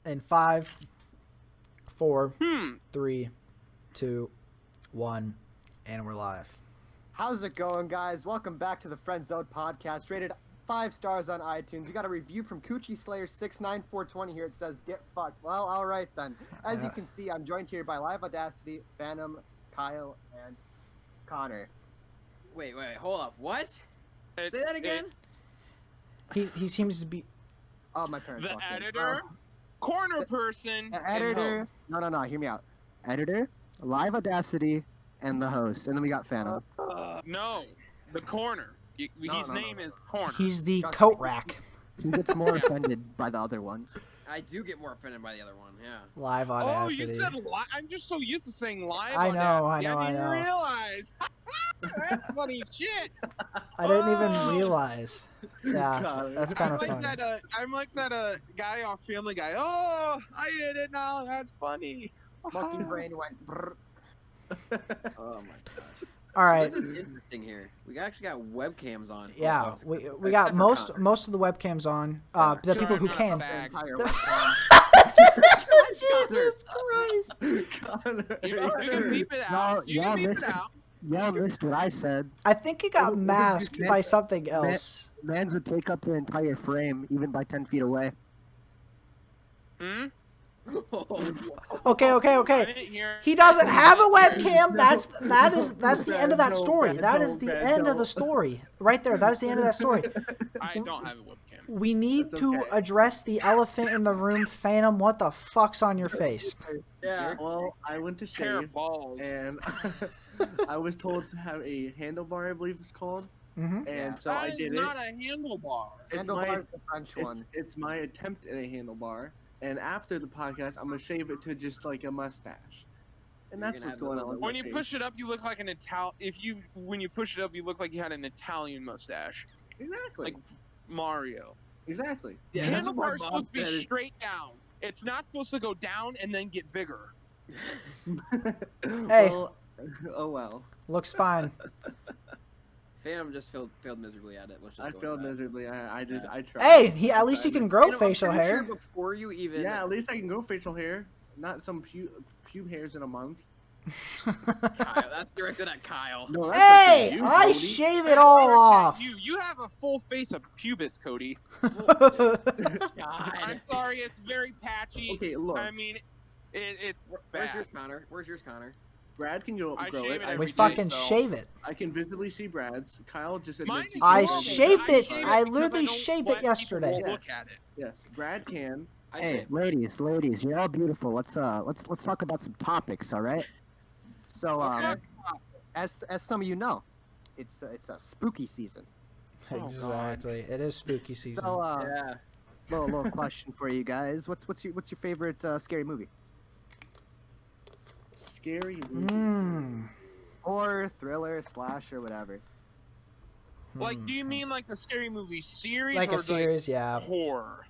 In 5, 4, 3, 2, 1, and we're live. How's it going, guys? Welcome back to the Friendzone podcast, rated 5 stars on iTunes. We got a review from Coochie Slayer 69420 here. It says, "Get fucked." Well, all right then. As you can see, I'm joined here by Live Audacity, Phantom, Kyle, and Connor. Wait, hold up. What? Say that again? He seems to be... Oh, my parents. The editor, corner person, the editor. No, hear me out. Editor, Live Audacity, and the host. And then we got Phantom. No, the corner. His name is Corner. He's the coat rack. He gets more offended by the other one. I do get more offended by the other one, yeah. Live Audacity. Oh, you said live? I'm just so used to saying live I know. I didn't realize. That's funny shit. I didn't even realize. Yeah, that's kind of funny. I'm like that guy off Family Guy. Oh, I did it now. That's funny. Monkey brain went brrr. Oh my gosh. All right. This is interesting here. We actually got webcams on. Yeah, we got most of the webcams on. The people who can. Jesus Christ! You can beep it out. You can beep it out. Y'all missed what I said. I think it got masked by something else. Mans would take up the entire frame, even by 10 feet away. Hmm? Okay. He doesn't have a webcam. That's the end of that story. That is the end of the story. Right there. That is the end of that story. I don't have a webcam. We need to address the elephant in the room. Phantom, what the fuck's on your face? Yeah. Well, I went to shave, and I was told to have a handlebar, I believe it's called. And so I did it. It's not a handlebar. Handlebar is the French one. It's my attempt at a handlebar. And after the podcast, I'm gonna shave it to just like a mustache, and that's what's going on. When you push it up, you look like an When you push it up, you look like you had an Italian mustache. Exactly. Like Mario. Exactly. Yeah, handlebar is supposed to be straight down. It's not supposed to go down and then get bigger. Hey. Well, oh well. Looks fine. Phantom just failed miserably at it. Let's just I go failed with that. miserably. I tried. Hey, at least he can grow facial I'm hair. Sure before you even. Yeah, at least I can grow facial hair. Not some pube hairs in a month. Kyle, that's directed at Kyle. No, that's Hey, you, I Cody. shave it all off. You have a full face of pubis, Cody. God. I'm sorry, it's very patchy. Okay, look. I mean, it's bad. Where's yours, Connor? Brad can go I grow shave it. it every We day, fucking so- shave it. I can visibly see Brad's. Kyle just Mine admits is he I normal, can't. shaved but I it. shave I because literally don't shaved want it yesterday. people to look at it. Yes, Brad can. Hey, ladies, you're all beautiful. Let's talk about some topics, all right? So, as some of you know, it's a spooky season. Exactly. It is spooky season. So, Yeah. little question for you guys. What's your favorite scary movie? Scary movie. Horror, thriller, slasher, whatever. Like, do you mean like the scary movie series? Like or a series, yeah. Horror.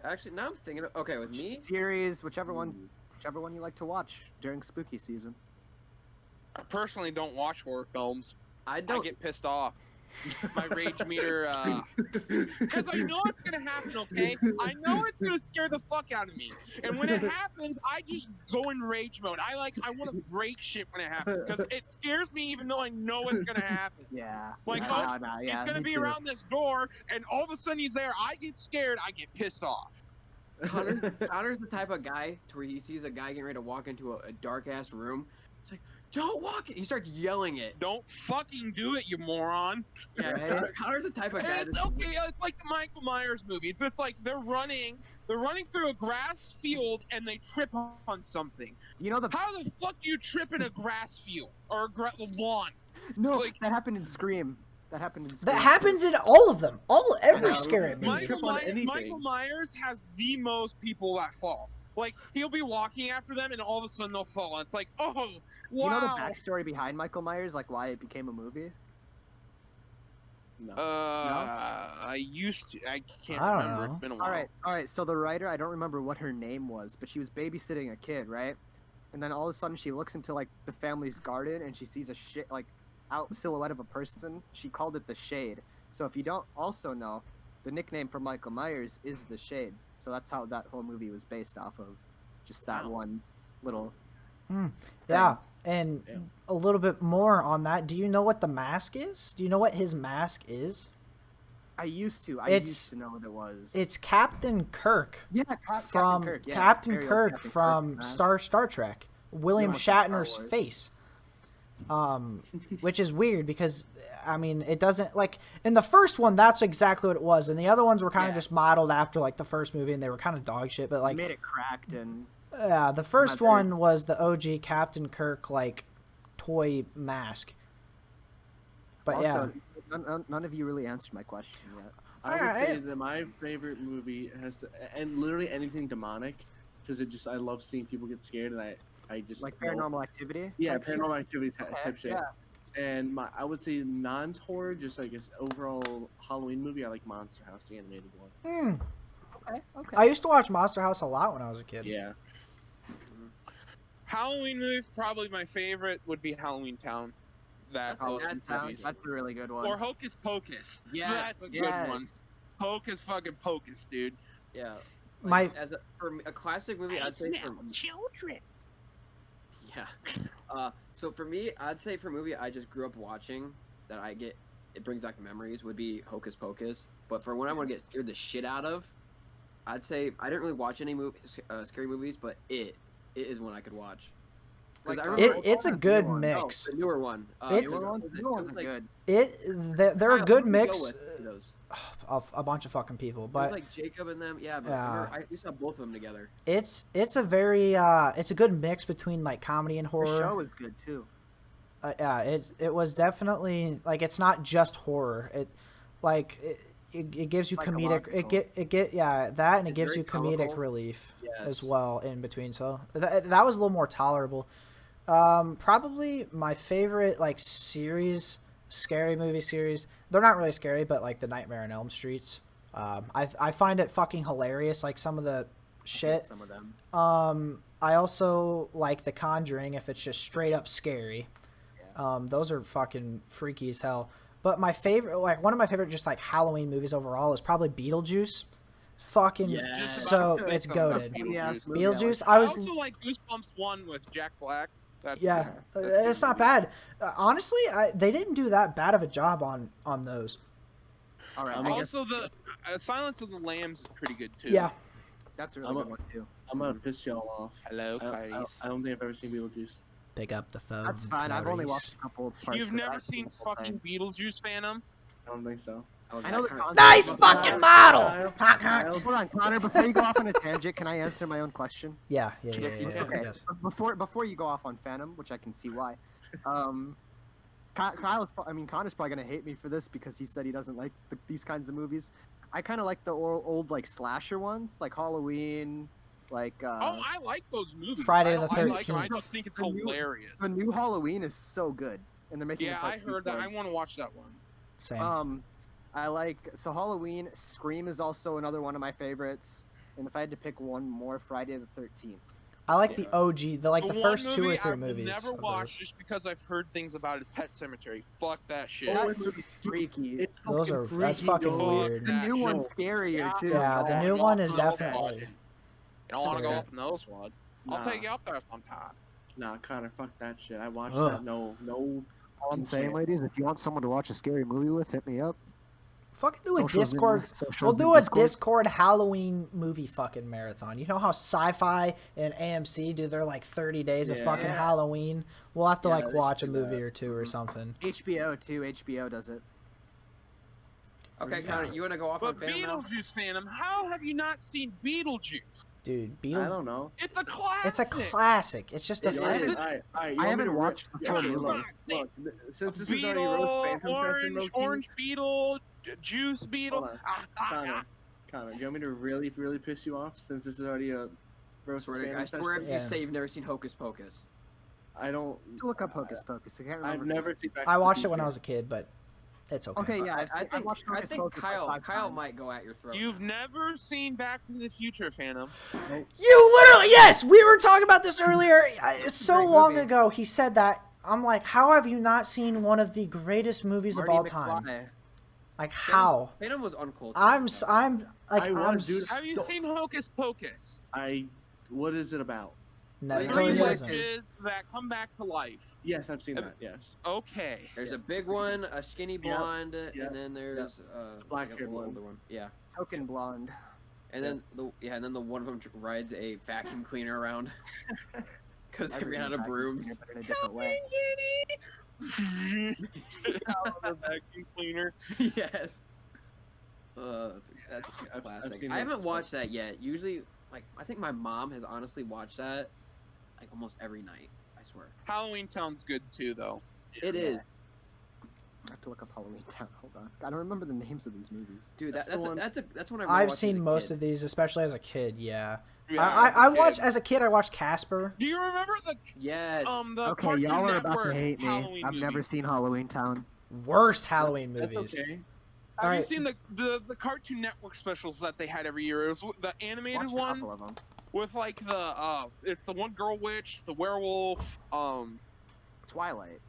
Actually, now I'm thinking. Okay, with me. Series, whichever one you like to watch during spooky season. I personally don't watch horror films. I I don't. get pissed off. My rage meter, because I know it's gonna happen. Okay, I know it's gonna scare the fuck out of me, and when it happens, I just go in rage mode. I want to break shit when it happens because it scares me, even though I know it's gonna happen. Yeah. Like, yeah, it's gonna be around this door, and all of a sudden he's there. I get scared. I get pissed off. Connor's the type of guy to where he sees a guy getting ready to walk into a dark ass room. It's like, don't walk it. He starts yelling it. Don't fucking do it, you moron. Yeah, Right? Connor's the type of guy. And it's okay. It's like the Michael Myers movie. It's just like they're running through a grass field and they trip on something. You know How the fuck do you trip in a grass field or a lawn? No, like- that happened in Scream. That happens in all of them. Every scary movie. Michael Myers has the most people that fall. Like, he'll be walking after them and all of a sudden they'll fall. It's like, oh, wow. Do you know the backstory behind Michael Myers, like why it became a movie? No. I used to. I can't I don't remember. know. It's been a while. All right. So the writer, I don't remember what her name was, but she was babysitting a kid, right? And then all of a sudden she looks into like the family's garden and she sees a silhouette of a person. She called it the Shade. So if you don't also know, the nickname for Michael Myers is the Shade. So that's how that whole movie was based off of, just that one little. Yeah, and a little bit more on that. Do you know what the mask is? Do you know what his mask is? I used to know what it was. It's Captain Kirk. Yeah, from Captain Kirk. Yeah, Captain Kirk Captain from Kirk Star Trek. William Shatner's face. Which is weird because I mean it doesn't like in the first one that's exactly what it was, and the other ones were kind of just modeled after like the first movie, and they were kind of dog shit. But like made it cracked and. Yeah, the first one was the OG Captain Kirk like toy mask. But also, none of you really answered my question yet. I would say that my favorite movie has to, and literally anything demonic, because I love seeing people get scared, and I just like Paranormal Activity. Yeah, Paranormal Activity type shit. Yeah. And I would say non-horror, just like this overall Halloween movie. I like Monster House, the animated one. Okay. I used to watch Monster House a lot when I was a kid. Yeah. Halloween movie, probably my favorite would be Halloween Town. That's a really good one. Or Hocus Pocus. Yeah, that's a good one. Hocus fucking Pocus, dude. Yeah. Like, for a classic movie, I'd say for children. Yeah. So for me, I'd say for a movie I just grew up watching that it brings back memories would be Hocus Pocus. But for when I want to get scared the shit out of, I'd say I didn't really watch any scary movies, but it is one I could watch. Like it's a good mix. No, the newer one. Newer ones are good. They're a good mix those? of a bunch of fucking people, but like Jacob and them. Yeah, but we saw both of them together. It's a very it's a good mix between like comedy and horror. The show was good too. It was definitely like it's not just horror. It gives you comedic. It gives you comedic relief as well in between. So that was a little more tolerable. Probably my favorite like scary movie series. They're not really scary, but like the Nightmare on Elm Streets. I find it fucking hilarious. Like some of the shit. Some of them. I also like The Conjuring if it's just straight up scary. Yeah. Those are fucking freaky as hell. But my favorite, like one of my favorite, just like Halloween movies overall is probably Beetlejuice. Fucking so it's goated. Beetlejuice. I also like Goosebumps 1 with Jack Black. It's not bad. Honestly, they didn't do that bad of a job on those. All right. Also, the Silence of the Lambs is pretty good too. Yeah, that's a really good one too. I'm gonna piss y'all off. Hello, Clarice. I don't think I've ever seen Beetlejuice. Pick up the phone. That's fine. I've only watched a couple of parts. You've never seen fucking Beetlejuice, Phantom? I don't think so. I know nice fucking model. Hold on, Connor. Before you go off on a tangent, can I answer my own question? Yeah. Okay. Yes. Before you go off on Phantom, which I can see why. Connor's probably gonna hate me for this because he said he doesn't like these kinds of movies. I kind of like the old like slasher ones, like Halloween. I like those movies. Friday the 13th. I don't think it's hilarious. The new Halloween is so good, and they're making. Yeah, I heard that. I want to watch that one. Same. I like Halloween. Scream is also another one of my favorites, and if I had to pick one more, Friday the 13th. I like the OG, the first 2 or 3 movies. I've never watched just because I've heard things about it. Pet Cemetery. Fuck that shit. That's freaky. That's fucking weird. The new one's scarier too. Yeah, the new one is definitely. You don't want to go up in those ones. I'll take you up there sometime. Nah, Connor, fuck that shit. I watched that. No. All I'm saying, ladies, if you want someone to watch a scary movie with, hit me up. Fucking do a Discord. We'll do a Discord Halloween movie fucking marathon. You know how Sci-Fi and AMC do their like 30 days of fucking Halloween? We'll have to like watch a movie or two or something. HBO too. HBO does it. Okay, Connor, you want to go off on Phantom now? Beetlejuice, Phantom. How have you not seen Beetlejuice? Dude, I don't know. It's a classic. It's a classic. It's just a. I haven't watched the full movie. Look, since this is already roast Phantom Orange Beetle, Juice Beetle. Connor, do you want me to really, really piss you off? Since this is already a roast Phantom I swear if you say you've never seen Hocus Pocus. I don't. Look up Hocus Pocus. I can't remember. I've never seen. I watched it when I was a kid, but it's okay. Okay, yeah. I think Kyle might go at your throat. You've never seen Back to the Future, Phantom. You literally, yes, we were talking about this earlier. So long ago, he said that. I'm like, how have you not seen one of the greatest movies of all time? Like how? Phantom was uncultured. I'm dude. Have you seen Hocus Pocus? What is it about? No, Three so he witches doesn't. that come back to life. Yes, I've seen that. Yes. Okay. There's a big one, a skinny blonde, Yep. and then there's black-haired like one. older one. Yeah. Token blonde. And then the one of them rides a vacuum cleaner around because they ran out of brooms. In a different way. The vacuum cleaner. Yes. That's a classic. seen I haven't that. watched that yet. Usually, like I think my mom has honestly watched that like almost every night. I swear. Halloween Town's good too, though. It is. I have to look up Halloween Town. Hold on. I don't remember the names of these movies. Dude, That's that's the one- one I've seen most of these, especially as a kid. Yeah. Yeah, I watched okay. as a kid. I watched Casper. Do you remember the Yes. the Okay, Cartoon y'all are about to Network hate me. Halloween I've never movies? seen Halloween Town. Worst Halloween That's movies. okay. Have Alright. you seen the Cartoon Network specials that they had every year? It was the animated Watched a ones couple of them. with like it's the one girl witch, the werewolf. Twilight.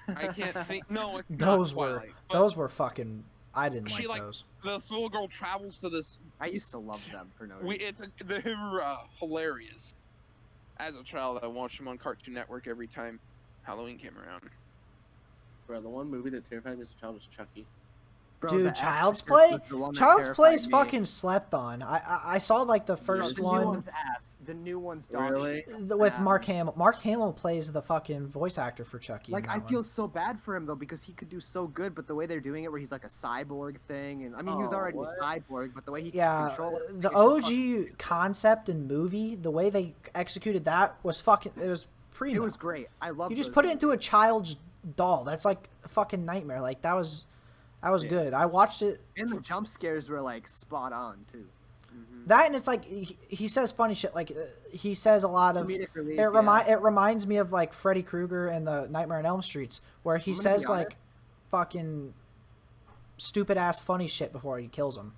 I can't think. No, it's Those not were Twilight, but those were fucking. I didn't She, like like, those. this little girl travels to this. I used to love them for no reason. They were hilarious. As a child, I watched them on Cartoon Network every time Halloween came around. Bro, the one movie that terrified me as a child was Chucky. Bro, Dude, The Child's Exorcist Play? was the one that Child's Play is terrified me. fucking slept on. I saw like the first The new one one's ass. The new one's dog. Really? shit. with Yeah. Mark Hamill. Mark Hamill plays the fucking voice actor for Chucky. Like in I that feel one. so bad for him though because he could do so good, but the way they're doing it, where he's like a cyborg thing, and I mean he was Oh, already what? a cyborg, but the way he Yeah, control it, the it's just fucking- OG concept and movie, the way they executed that was fucking. It was primo. It was great. I love. You just put it into a child's doll. That's like a fucking nightmare. Like that was Yeah. good. I watched it. and the jump scares were like spot on too. That and it's like he says funny shit. Like he says a lot of. Comedic relief. It reminds me of like Freddy Krueger and the Nightmare on Elm Streets, where he I'm gonna says be like honest. fucking stupid ass funny shit before he kills him.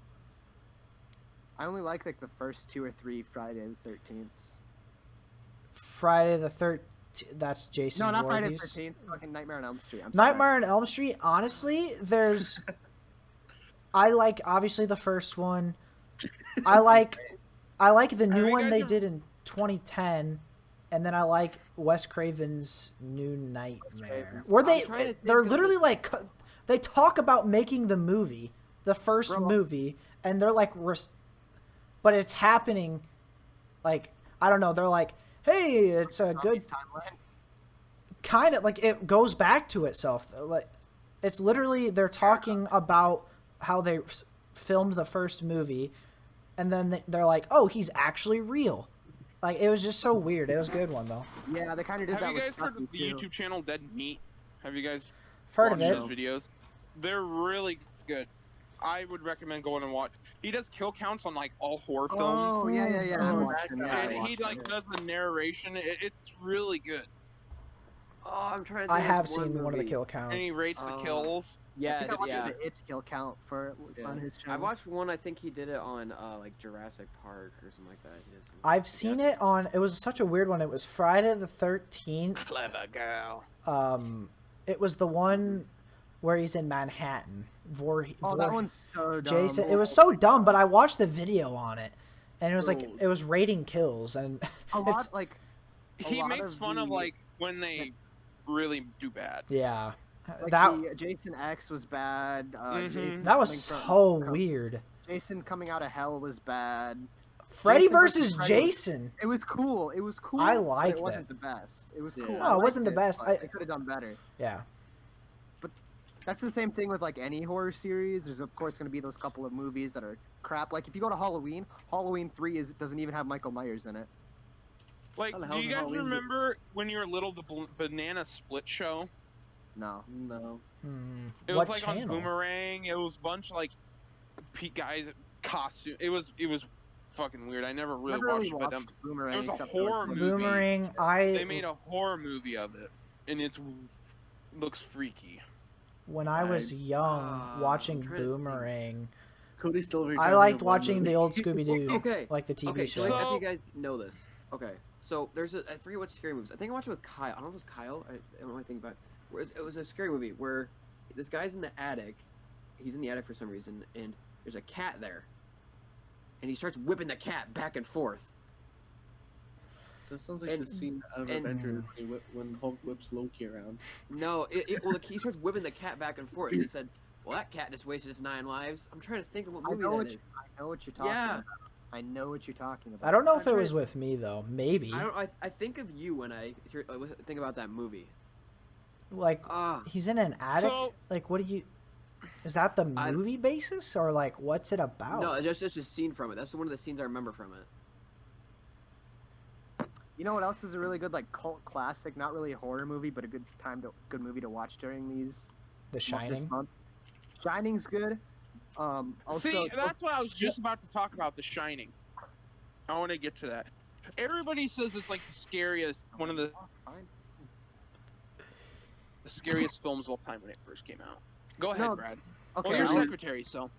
I only like the first 2 or 3 Friday the 13th. Friday the 13th. That's Jason. No, not Friday the Voorhees. 13th. Fucking Nightmare on Elm Street. I'm sorry. Nightmare on Elm Street. Honestly, there's. I like obviously the first one. I like the new you one guys they ever- did in 2010, and then I like Wes Craven's New Nightmare, Craven's- where I'm trying to they're think of literally like they talk about making the movie, the first Bro. movie, and they're like, but it's happening, like I don't know. They're like, hey, it's a good Zombie's timeline. kind of like it goes back to itself. Like it's literally they're talking about how they filmed the first movie, and then they're like, oh, he's actually real. Like it was just so weird. It was a good one though. Yeah, they kind of did Have that you with guys heard Chucky, of the too. YouTube channel Dead Meat? Have you guys Heard of watched it? those videos? They're really good. I would recommend going and watch. He does kill counts on like all horror films. Oh yeah. I Oh, watched him. that Yeah, I guy. And he watched like him. does the narration. It's really good. Oh, I'm trying to. I think of have this one seen one of the movie. kill count. And he rates the kills. I Yes, think I watched yeah. the It kill count for on his channel. I watched one. I think he did it on like Jurassic Park or something like that. He did some- I've seen it on. It was such a weird one. It was Friday the 13th. Clever girl. It was the one where he's in Manhattan. Oh, that one's so dumb. Jason. It was so dumb, but I watched the video on it, and it was like Bro. it was rating kills, and a it's lot like. a He lot makes fun of the- like when they really do bad. yeah, Like that the Jason X was bad. Mhm. Jason that was coming so from- weird. Jason coming out of hell was bad. Freddy Jason versus versus Freddy. Jason. It was cool. It was cool. I but liked it wasn't that. the best. It was Yeah. cool. No, I it wasn't liked the best. but they could have done better. Yeah, That's the same thing with like any horror series. There's of course going to be those couple of movies that are crap. Like if you go to Halloween, Halloween 3 doesn't even have Michael Myers in it. Like, How the do hell's you a guys Halloween remember when you were little the Banana Split show? No. No. It what was like channel? on Boomerang. It was a bunch of like guys costume. It was fucking weird. I never really Never watched really it, but watched Boomerang. it was a except for, like, horror the- movie. Boomerang. they made a horror movie of it, and it's looks freaky. When I was young, I'm watching trying to think. Boomerang, Cody's still very. I liked watching the old Scooby Doo, Okay. like the TV Okay, show. so So- if you guys know this. Okay, so there's I forget what scary movies. I think I watched it with Kyle. I don't know if it was Kyle. I don't know what I think about it. It was a scary movie where this guy's in the attic, he's in the attic for some reason, and there's a cat there, and he starts whipping the cat back and forth. That sounds like the scene out of Avengers when Hulk whips Loki around. No, he starts whipping the cat back and forth, and he said, "Well, that cat just wasted its 9 lives." I'm trying to think of what movie that is. I know what you're talking about. I know what you're talking about. I don't know if it was with me though. Maybe. I think of you when I think about that movie. Like he's in an attic. So, like, what do you? Is that the movie basis or like what's it about? No, it's just a scene from it. That's one of the scenes I remember from it. You know what else is a really good like cult classic? Not really a horror movie, but a good movie to watch during these. The Shining. This month. Shining's good. Also, see, that's what I was just about to talk about. The Shining. I want to get to that. Everybody says it's like the scariest, one of the scariest films of all time when it first came out. Go ahead, Brad. Okay, well, you're secretary, so.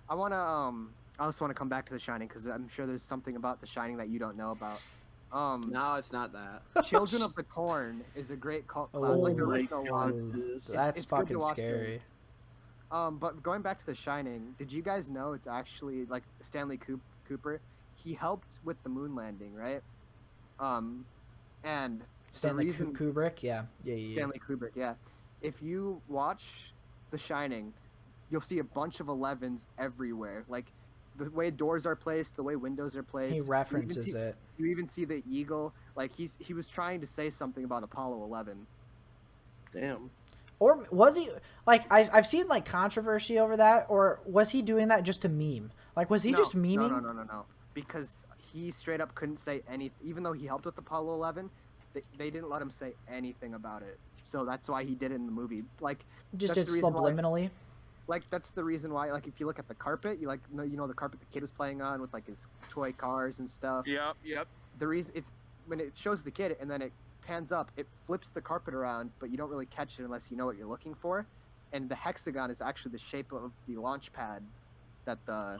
I wanna I also want to come back to The Shining because I'm sure there's something about The Shining that you don't know about. No, it's not that. Children of the Corn is a great cult classic. Oh like the my original one. That's it's good to fucking watch scary. But going back to The Shining, did you guys know it's actually like Stanley Cooper? He helped with the moon landing, right? And Stanley Kubrick, yeah. Stanley Kubrick, yeah. If you watch The Shining, you'll see a bunch of 11s everywhere. Like the way doors are placed, the way windows are placed. He references it. You even see the eagle. Like he was trying to say something about Apollo 11. Damn. Or was he like I've seen like controversy over that, or was he doing that just to meme? Like was he just memeing? No. Because he straight up couldn't say anything. Even though he helped with Apollo 11, they didn't let him say anything about it. So that's why he did it in the movie. Like just did subliminally. Like that's the reason why. Like if you look at the carpet, you know the carpet the kid was playing on with like his toy cars and stuff. Yep. The reason it's when it shows the kid and then it pans up, it flips the carpet around, but you don't really catch it unless you know what you're looking for. And the hexagon is actually the shape of the launch pad that the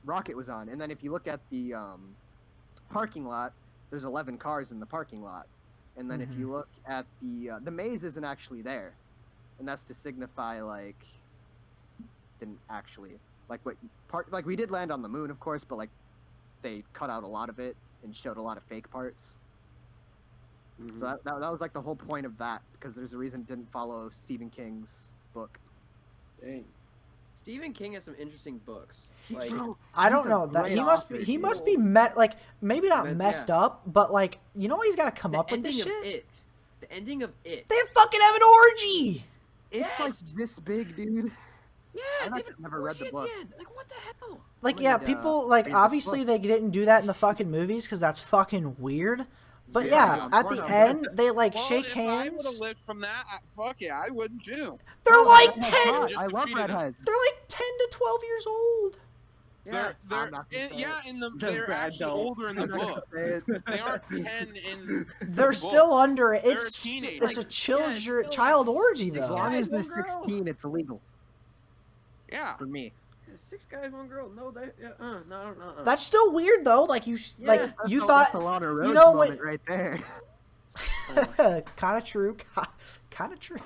rocket was on. And then if you look at the parking lot, there's 11 cars in the parking lot. And then if you look at the maze isn't actually there, and that's to signify like didn't actually like we did land on the moon, of course, but like they cut out a lot of it and showed a lot of fake parts. So that was like the whole point of that, because there's a reason it didn't follow Stephen King's book. Dang. Stephen King has some interesting books. I don't know that he must be like maybe not messed up, but like you know he's got to come up with this shit. The ending of It. They fucking have an orgy. It's like this big, dude. Yeah, I've never read the book. Like what the hell? Like yeah, people like obviously they didn't do that in the fucking movies because that's fucking weird. But yeah, at the end they like shake hands. If I would have lived from that, fuck yeah, I would too. They're like 10. I love redheads. They're like 10 to 12 years old. Yeah, they're actually older in the book. They aren't 10 in. They're still under. It's a child orgy though. As long as they're 16, it's illegal. Yeah. For me. 6 guys, 1 girl. No, no. That's still weird though. Like you thought. That's a lot of roads moment right there. Kind of true. Kind of true.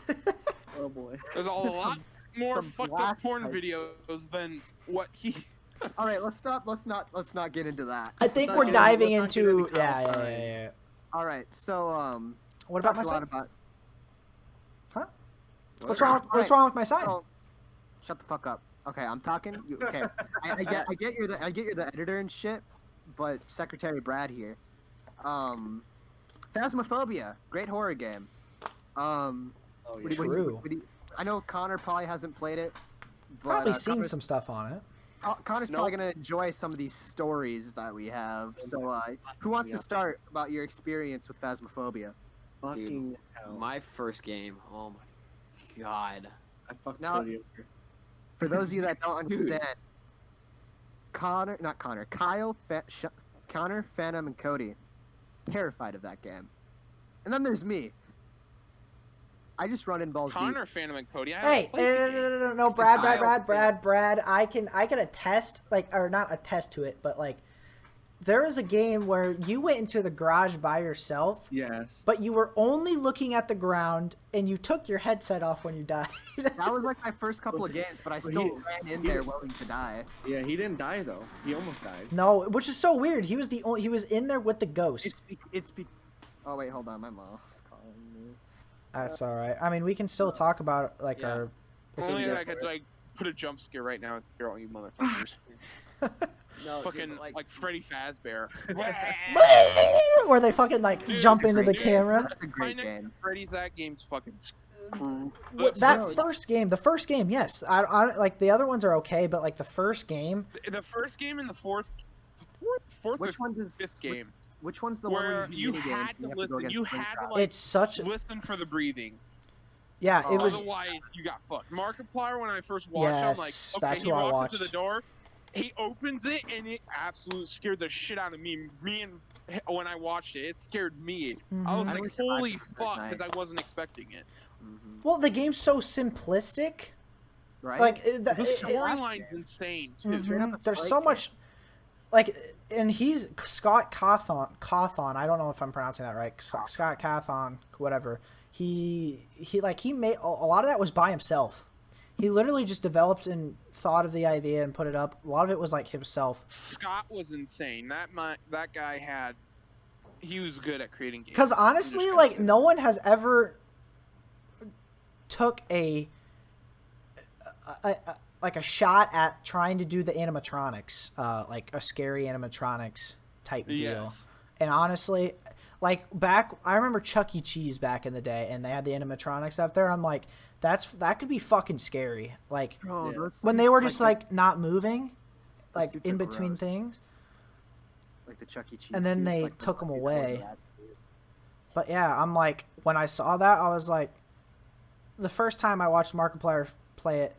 Oh boy. There's a lot more fucked up porn videos than what he. All right, let's stop. Let's not get into that. I think we're diving into yeah. All right, so what about my side? Huh? What's wrong with my side? Oh, shut the fuck up. Okay, I'm talking. Okay, I get you're the editor and shit, but Secretary Brad here. Phasmophobia, great horror game. True. I know Connor probably hasn't played it. But, probably seen some stuff on it. Connor's probably gonna enjoy some of these stories that we have. So, who wants to start about your experience with Phasmophobia? Dude, my first game. Oh my god. I fucked Cody over. For those of you that don't understand, Connor, Phantom, and Cody, terrified of that game. And then there's me. I just run in balls deep. Connor, Phantom, and Cody. Hey, no, Brad. I can attest, like, or not attest to it, but like, there is a game where you went into the garage by yourself. Yes. But you were only looking at the ground, and you took your headset off when you died. That was like my first couple of games, but I still ran in there willing to die. Yeah, he didn't die though. He almost died. No, which is so weird. He was he was in there with the ghost. Oh wait, hold on, my mom's calling me. That's all right. I mean, we can still talk about like our. Only if I could like put a jump scare right now and scare all you motherfuckers. No, fucking dude, like Freddy Fazbear. Where they fucking like jump into the camera. That's a great game. Freddy's that game's fucking screw. That first game, the first game, yes. I like the other ones are okay, but like the first game. The first game and the fourth Which one's the fifth game? Which one's the where one you had to listen? You had to like it's such listen for the breathing. Yeah, it was. Otherwise, you got fucked. Markiplier, when I first watched him, I'm like, okay, that's he who I walks watched. into the door, he opens it, and it absolutely scared the shit out of me. When I watched it, it scared me. I was like, holy fuck, because I wasn't expecting it. Well, the game's so simplistic. Right. Like The storyline's insane too. There's so much. Like, and he's Scott Cawthon. I don't know if I'm pronouncing that right. Scott Cawthon, whatever. He made a lot of that was by himself. He literally just developed and thought of the idea and put it up. A lot of it was like himself. Scott was insane. That guy he was good at creating games. Because honestly, like no one has ever took a shot at trying to do the animatronics, like a scary animatronics type deal. Yes. And honestly, like I remember Chuck E. Cheese back in the day, and they had the animatronics up there. I'm like, that could be fucking scary. Like when they were just like not moving, like in between things. Like the Chuck E. Cheese. And then they took them away. But yeah, I'm like, when I saw that, I was like, the first time I watched Markiplier play it,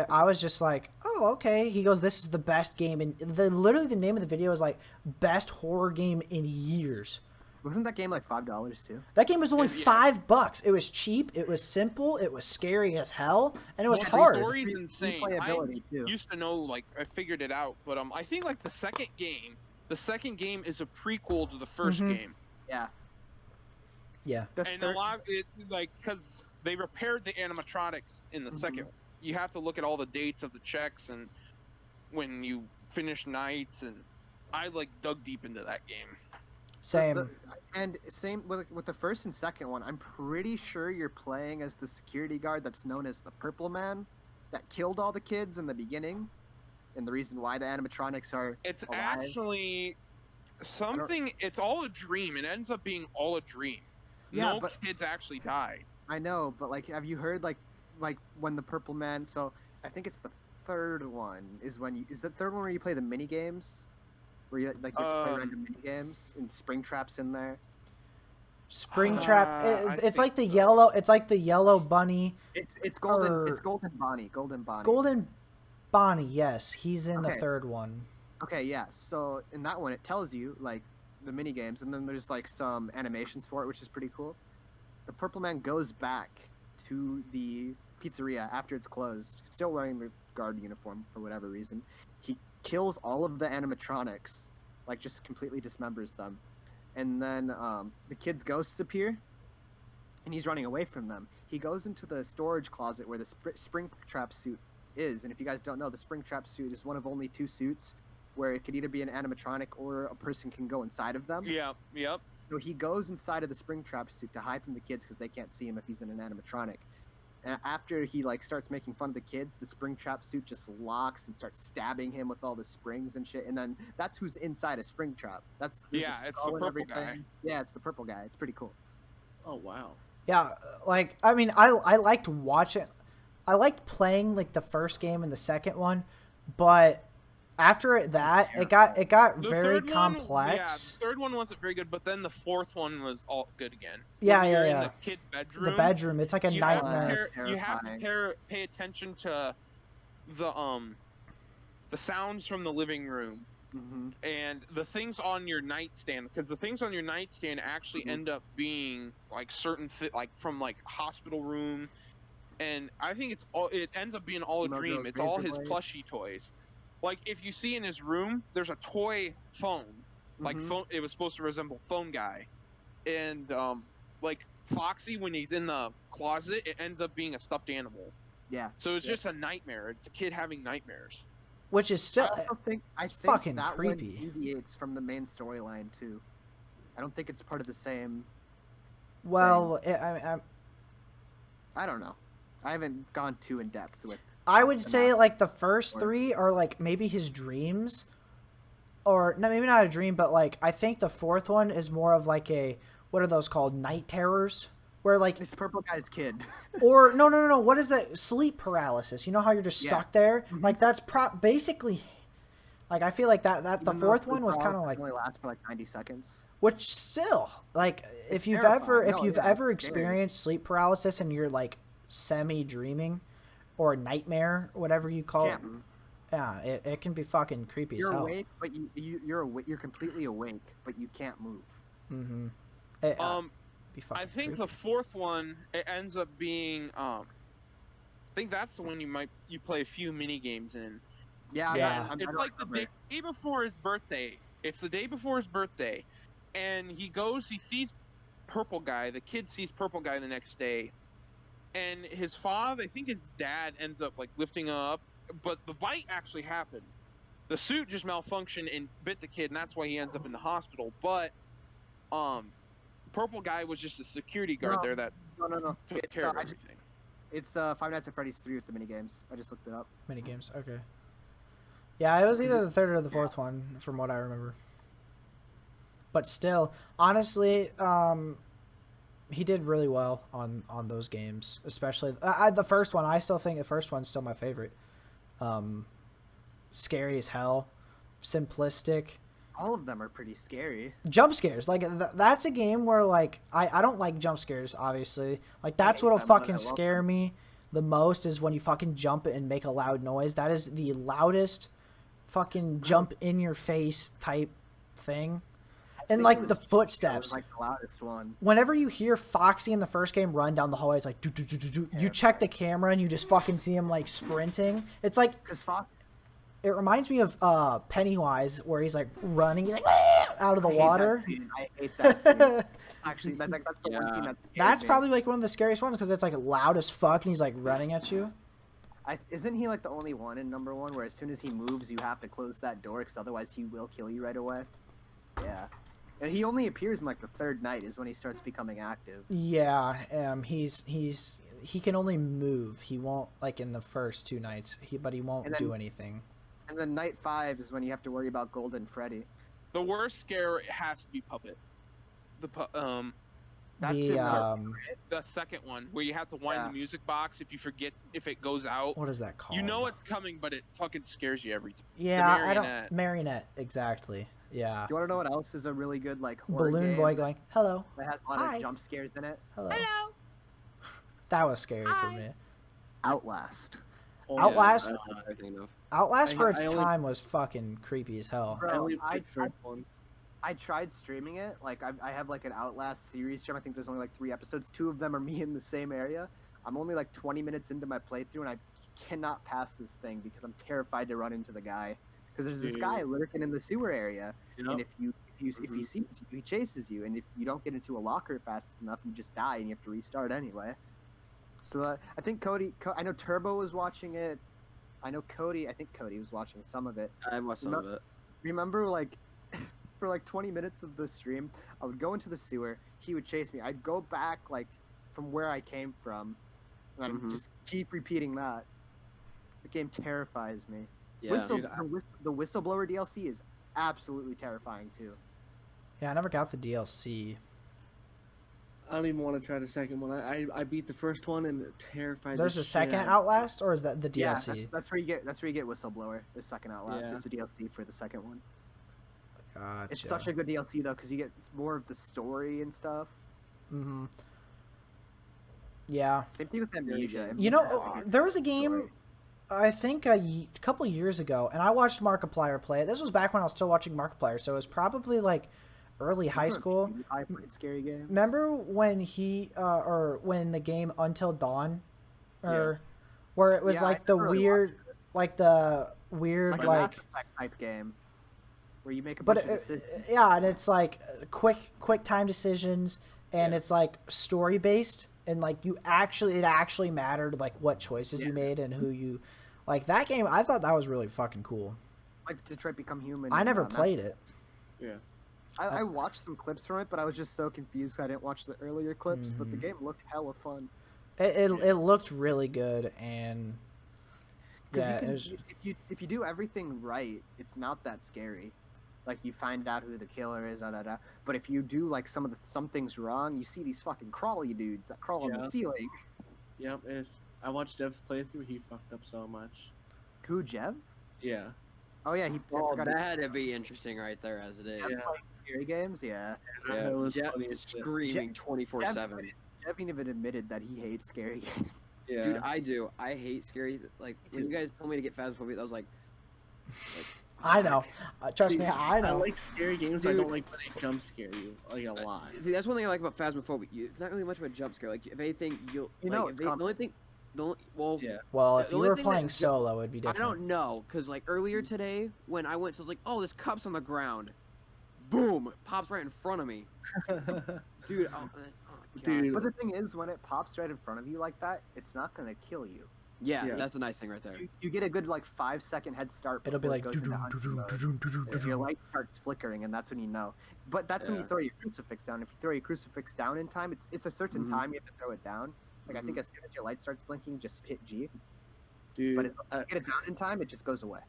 I was just like, oh, okay. He goes, this is the best game. And literally the name of the video is like, best horror game in years. Wasn't that game like $5 too? That game was only $5. It was cheap. It was simple. It was scary as hell. And it was hard. The story's insane. I used to know, like, I figured it out. But I think, like, the second game is a prequel to the first game. Yeah. Yeah. And a lot of it, like, because they repaired the animatronics in the second one. You have to look at all the dates of the checks and when you finish nights, and I like dug deep into that game. Same. And same with the first and second one. I'm pretty sure you're playing as the security guard that's known as the Purple Man that killed all the kids in the beginning, and the reason why the animatronics are It's alive. actually something. It's all a dream. It ends up being all a dream. Yeah, no but kids actually died. I know, but like, have you heard like when the Purple Man? So I think it's the third one. Is the third one where you play the mini games, where you play random mini games and Springtrap's in there. Springtrap. It's like the yellow. It's like the yellow bunny. It's golden. It's Golden Bonnie. Golden Bonnie. Golden Bonnie. Yes, he's in the third one. Okay, yeah. So in that one, it tells you like the mini games, and then there's like some animations for it, which is pretty cool. The Purple Man goes back to the pizzeria after it's closed, still wearing the guard uniform for whatever reason. He kills all of the animatronics, like just completely dismembers them. And then the kids' ghosts appear, and he's running away from them. He goes into the storage closet where the Springtrap suit is. And if you guys don't know, the Springtrap suit is one of only 2 suits where it could either be an animatronic or a person can go inside of them. Yeah, yep. So he goes inside of the Springtrap suit to hide from the kids because they can't see him if he's in an animatronic. And after he like starts making fun of the kids, the Springtrap suit just locks and starts stabbing him with all the springs and shit. And then that's who's inside a Springtrap. It's the purple guy. Yeah, it's the purple guy. It's pretty cool. Oh wow. Yeah, like I mean, I liked watching. I liked playing like the first game and the second one, but after that, it got very complex. The third one wasn't very good, but then the fourth one was all good again. Yeah. In the kid's bedroom. The bedroom. It's like a nightmare. You have to pay attention to the sounds from the living room and the things on your nightstand, because the things on your nightstand actually end up being like certain like from like hospital room, and I think it ends up being all a dream. It's all his plushie toys. Like if you see in his room, there's a toy phone. Like phone, it was supposed to resemble Phone Guy, and like Foxy when he's in the closet, it ends up being a stuffed animal. Yeah. So it's just a nightmare. It's a kid having nightmares. Which is still I think fucking that creepy. one deviates from the main storyline too. I don't think it's part of the same. Well, I don't know. I haven't gone too in depth with. I would say like the first three are like maybe his dreams, or no, maybe not a dream, but like I think the fourth one is more of like a, what are those called, night terrors, where like this purple guy's kid. Or no, what is that, sleep paralysis? You know how you're just stuck there? Like that's basically, like I feel like that the fourth one was kind of like only lasts for like 90 seconds. Which still, like, if you've ever experienced sleep paralysis and you're like semi dreaming or nightmare, whatever you call it, yeah, it can be fucking creepy as hell. You're awake, but you're completely awake, but you can't move. Mm-hmm. I think the fourth one, it ends up being I think that's the one you play a few mini games in. Yeah. It's like the day before his birthday. It's the day before his birthday, and he sees Purple Guy. The kid sees Purple Guy the next day, and his father, I think his dad, ends up like lifting him up, but the bite actually happened. The suit just malfunctioned and bit the kid, and that's why he ends up in the hospital. But Purple Guy was just a security guard there that took care of everything. It's Five Nights at Freddy's 3 with the minigames. I just looked it up. Minigames, okay. Yeah, it was either the third or the fourth one, from what I remember. But still, honestly, he did really well on those games, especially the first one. I still think the first one's still my favorite. Scary as hell, simplistic. All of them are pretty scary. Jump scares, like that's a game where like I don't like jump scares, obviously. Like that's what'll fucking scare me the most is when you fucking jump and make a loud noise. That is the loudest fucking jump in your face type thing. And like the footsteps, like the loudest one. Whenever you hear Foxy in the first game run down the hallway, it's like you check the camera and you just fucking see him like sprinting. It's like it reminds me of Pennywise, where he's like running, he's like out of the water. I hate that scene. Actually, that's the one scene that's probably like one of the scariest ones because it's like loud as fuck and he's like running at you. Isn't he like the only one in number one where as soon as he moves, you have to close that door because otherwise he will kill you right away? Yeah. And he only appears in like the third night is when he starts becoming active. Yeah, he can only move. He won't like in the first two nights. But he won't do anything. And then night 5 is when you have to worry about Golden Freddy. The worst scare has to be Puppet. That's the second one where you have to wind the music box if you forget if it goes out. What is that called? You know it's coming, but it fucking scares you every time. Yeah, Marionette, exactly. Yeah. Do you want to know what else is a really good like horror Balloon game Boy going, hello. That has a lot of jump scares in it. Hello. That was scary for me. Outlast. Outlast. Outlast for its time was fucking creepy as hell. Bro, I tried streaming it. Like I have like an Outlast series stream. I think there's only like 3 episodes. 2 of them are me in the same area. I'm only like 20 minutes into my playthrough, and I cannot pass this thing because I'm terrified to run into the guy. Because there's this guy lurking in the sewer area, and if he sees you, he chases you, and if you don't get into a locker fast enough, you just die and you have to restart anyway. So I think Cody, I know Turbo was watching it. I think Cody was watching some of it. I watched some of it. Remember, like, for like 20 minutes of the stream, I would go into the sewer, he would chase me. I'd go back, like, from where I came from, and I'd just keep repeating that. The game terrifies me. Yeah. The Whistleblower DLC is absolutely terrifying, too. Yeah, I never got the DLC. I don't even want to try the second one. I beat the first one and it terrified. There's a second Outlast, or is that the DLC? Yeah, that's where you get Whistleblower. The second Outlast is the DLC for the second one. Gotcha. It's such a good DLC though, because you get more of the story and stuff. Mm-hmm. Yeah. Same thing with Amnesia. You know, there was a game, I think a couple years ago, and I watched Markiplier play it. This was back when I was still watching Markiplier, so it was probably like early high school. I played scary games. Remember when when the game Until Dawn, where it was like the weird, like weird like a Mass Effect type game where you make a bunch of decisions. Yeah, and it's like quick time decisions, and it's like story based, and like it actually mattered like what choices you made and who you like. That game, I thought that was really fucking cool. Like Detroit Become Human. I never played it. Yeah. I watched some clips from it, but I was just so confused I didn't watch the earlier clips. But the game looked hella fun. It looked really good, and yeah, if you do everything right, it's not that scary. Like you find out who the killer is, But if you do like some things wrong, you see these fucking crawly dudes that crawl on the ceiling. Yep, I watched Jeff's playthrough. He fucked up so much. Who, Jeff? Yeah. Oh yeah, he. Oh, that had to be interesting right there as it is. Yeah. Like scary games, yeah. Yeah, Jeff screaming 24/7. Jeff even admitted that he hates scary games. Yeah. Dude, I do. I hate scary. Like when you guys told me to get Phasmophobia, I was like I know. Trust me, I know. I like scary games. Dude, I don't like when they jump scare you like a lot. See, that's one thing I like about Phasmophobia. It's not really much of a jump scare. Like if anything, the only thing. Well, if you were playing solo, it'd be different. I don't know, because like earlier today when I went to like, oh, this cup's on the ground, boom, it pops right in front of me, dude. Oh, dude. But the thing is, when it pops right in front of you like that, it's not gonna kill you. Yeah, that's a nice thing right there. You get a good like 5-second head start. It'll be like your light starts flickering, and that's when you know. But that's when you throw your crucifix down. If you throw your crucifix down in time, it's a certain time you have to throw it down. Like I think as soon as your light starts blinking, just hit G. Dude, but if you get it down in time, it just goes away.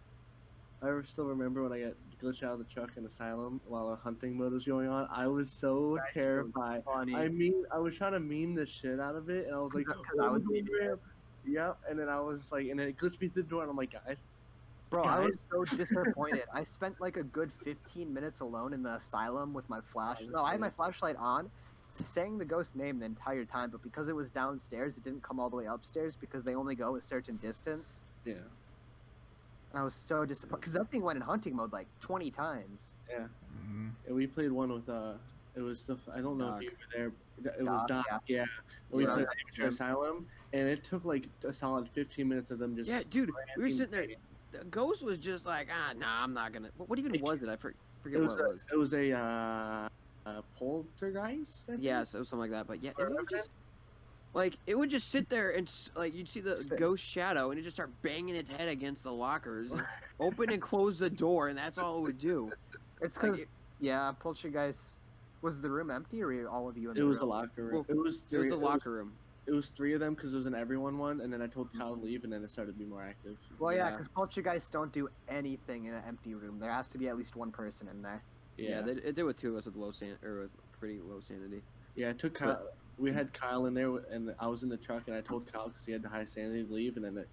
I still remember when I got glitched out of the truck in Asylum while a hunting mode was going on. I was so terrified. I mean, I was trying to meme the shit out of it, and I was like, yep. And then I was like, and then it glitched me through the door, and I'm like, guys. Bro, I was so disappointed. I spent like a good 15 minutes alone in the asylum with my flash. No, I had my flashlight on, saying the ghost's name the entire time, but because it was downstairs, it didn't come all the way upstairs because they only go a certain distance. Yeah. And I was so disappointed because that thing went in hunting mode like 20 times. Yeah. And we played one with it was the I don't know if you were there. It was Doc. Yeah. We played Amateur Asylum, and it took like a solid 15 minutes of them just. Yeah, dude, we were sitting there. The ghost was just like, nah, I'm not gonna. What even was it? I forget what it was. It was a poltergeist. Yeah, so something like that. But yeah, it would just like it would just sit there and like you'd see the ghost shadow and it just start banging its head against the lockers, open and close the door, and that's all it would do. It's because poltergeist. Was the room empty, or were all of you in the room? It was the locker room. Well, it was the locker room. It was 3 of them because it was an everyone one, and then I told Kyle to leave, and then it started to be more active. Well, yeah, because poltergeists don't do anything in an empty room. There has to be at least one person in there. Yeah, it did with 2 of us with with pretty low sanity. Yeah, it took Kyle. We had Kyle in there, and I was in the truck, and I told Kyle because he had the high sanity to leave, and then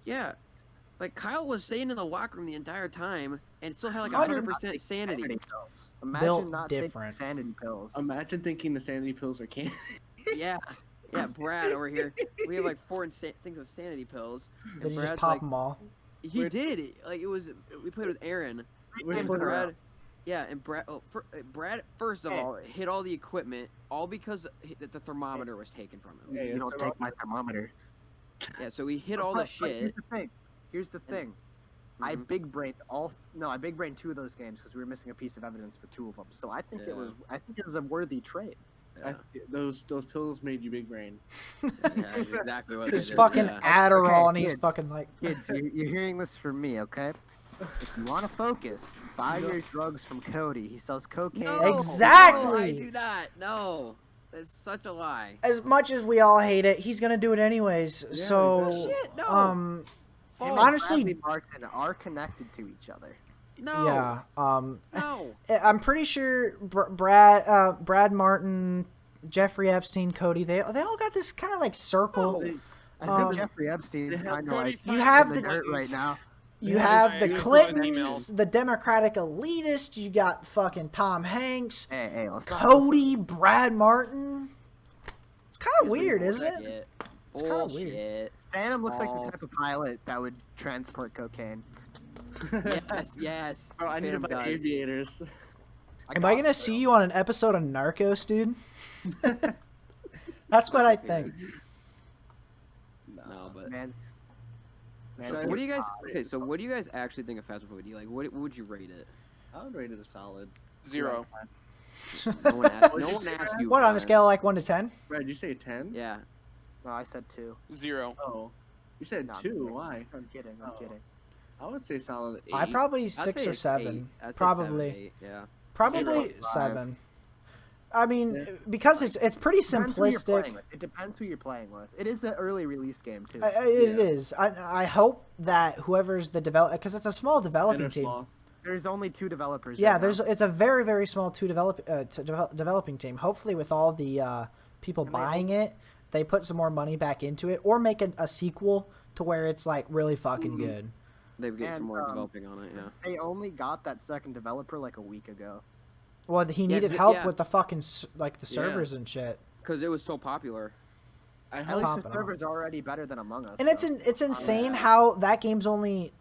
like Kyle was staying in the locker room the entire time, and still had like 100% sanity. Imagine not taking sanity pills. Imagine thinking the sanity pills are candy. Yeah, Brad over here. We have like 4 things of sanity pills. Did he just pop them all? He did. Like it was. We played with Aaron. Brad. Yeah, and Brad first of all hit all the equipment, all because the thermometer was taken from him. Hey, you don't take my thermometer. Yeah, so he hit all the shit. Here's the thing. I big brained 2 of those games because we were missing a piece of evidence for 2 of them. So I think it was a worthy trade. Yeah. Those pills made you big brain. Yeah, exactly what There's fucking Adderall and he's fucking like... Kids, you're hearing this from me, okay? If you want to focus, buy your drugs from Cody. He sells cocaine. No, exactly! No, I do not. No. That's such a lie. As much as we all hate it, he's gonna do it anyways. Yeah, so, shit, no. Honestly... Bradley Martin are connected to each other. No. Yeah. No. I'm pretty sure Brad Martin, Jeffrey Epstein, Cody, they all got this kind of like circle. I think Jeffrey Epstein's kind of like you have the dirt right now. You have the Clintons, the Democratic elitist. You got fucking Tom Hanks, Cody, Brad Martin. It's kind of weird, isn't it? It's kind of weird. Phantom looks like the type of pilot that would transport cocaine. Yes. Oh, I need to buy aviators. Am I gonna see you on an episode of Narcos, dude? That's what I think. No, but man, Man, So what do you guys? Okay, so what do you guys actually think of Phasmophobia? Like, what would you rate it? I would rate it a solid 0. No one asked. No one asked you. What, on a Brad. scale of like 1 to 10? Brad, you say 10? Yeah. No, I said 2. 0. Oh, you said No, I'm 2. kidding. Why? I'm kidding. I'm Oh. kidding. I would say solid 8. I probably I'd 6 say or it's 7. 8. I'd say Probably. 7, 8, yeah. Probably 0.5. 7. I mean, because it's pretty simplistic. It depends who you're playing with. It is an early release game too. It is. I hope that whoever's the developer, because it's a small developing team. There's only 2 developers. Yeah, right now. it's a very, very small developing team. Hopefully, with all the people buying it, they put some more money back into it, or make a sequel to where it's like really fucking good. They would get some more developing on it. Yeah. They only got that second developer like a week ago. Well, he needed help with the fucking the servers and shit. Because it was so popular. At least the servers are already better than Among Us. And it's insane how that game's only,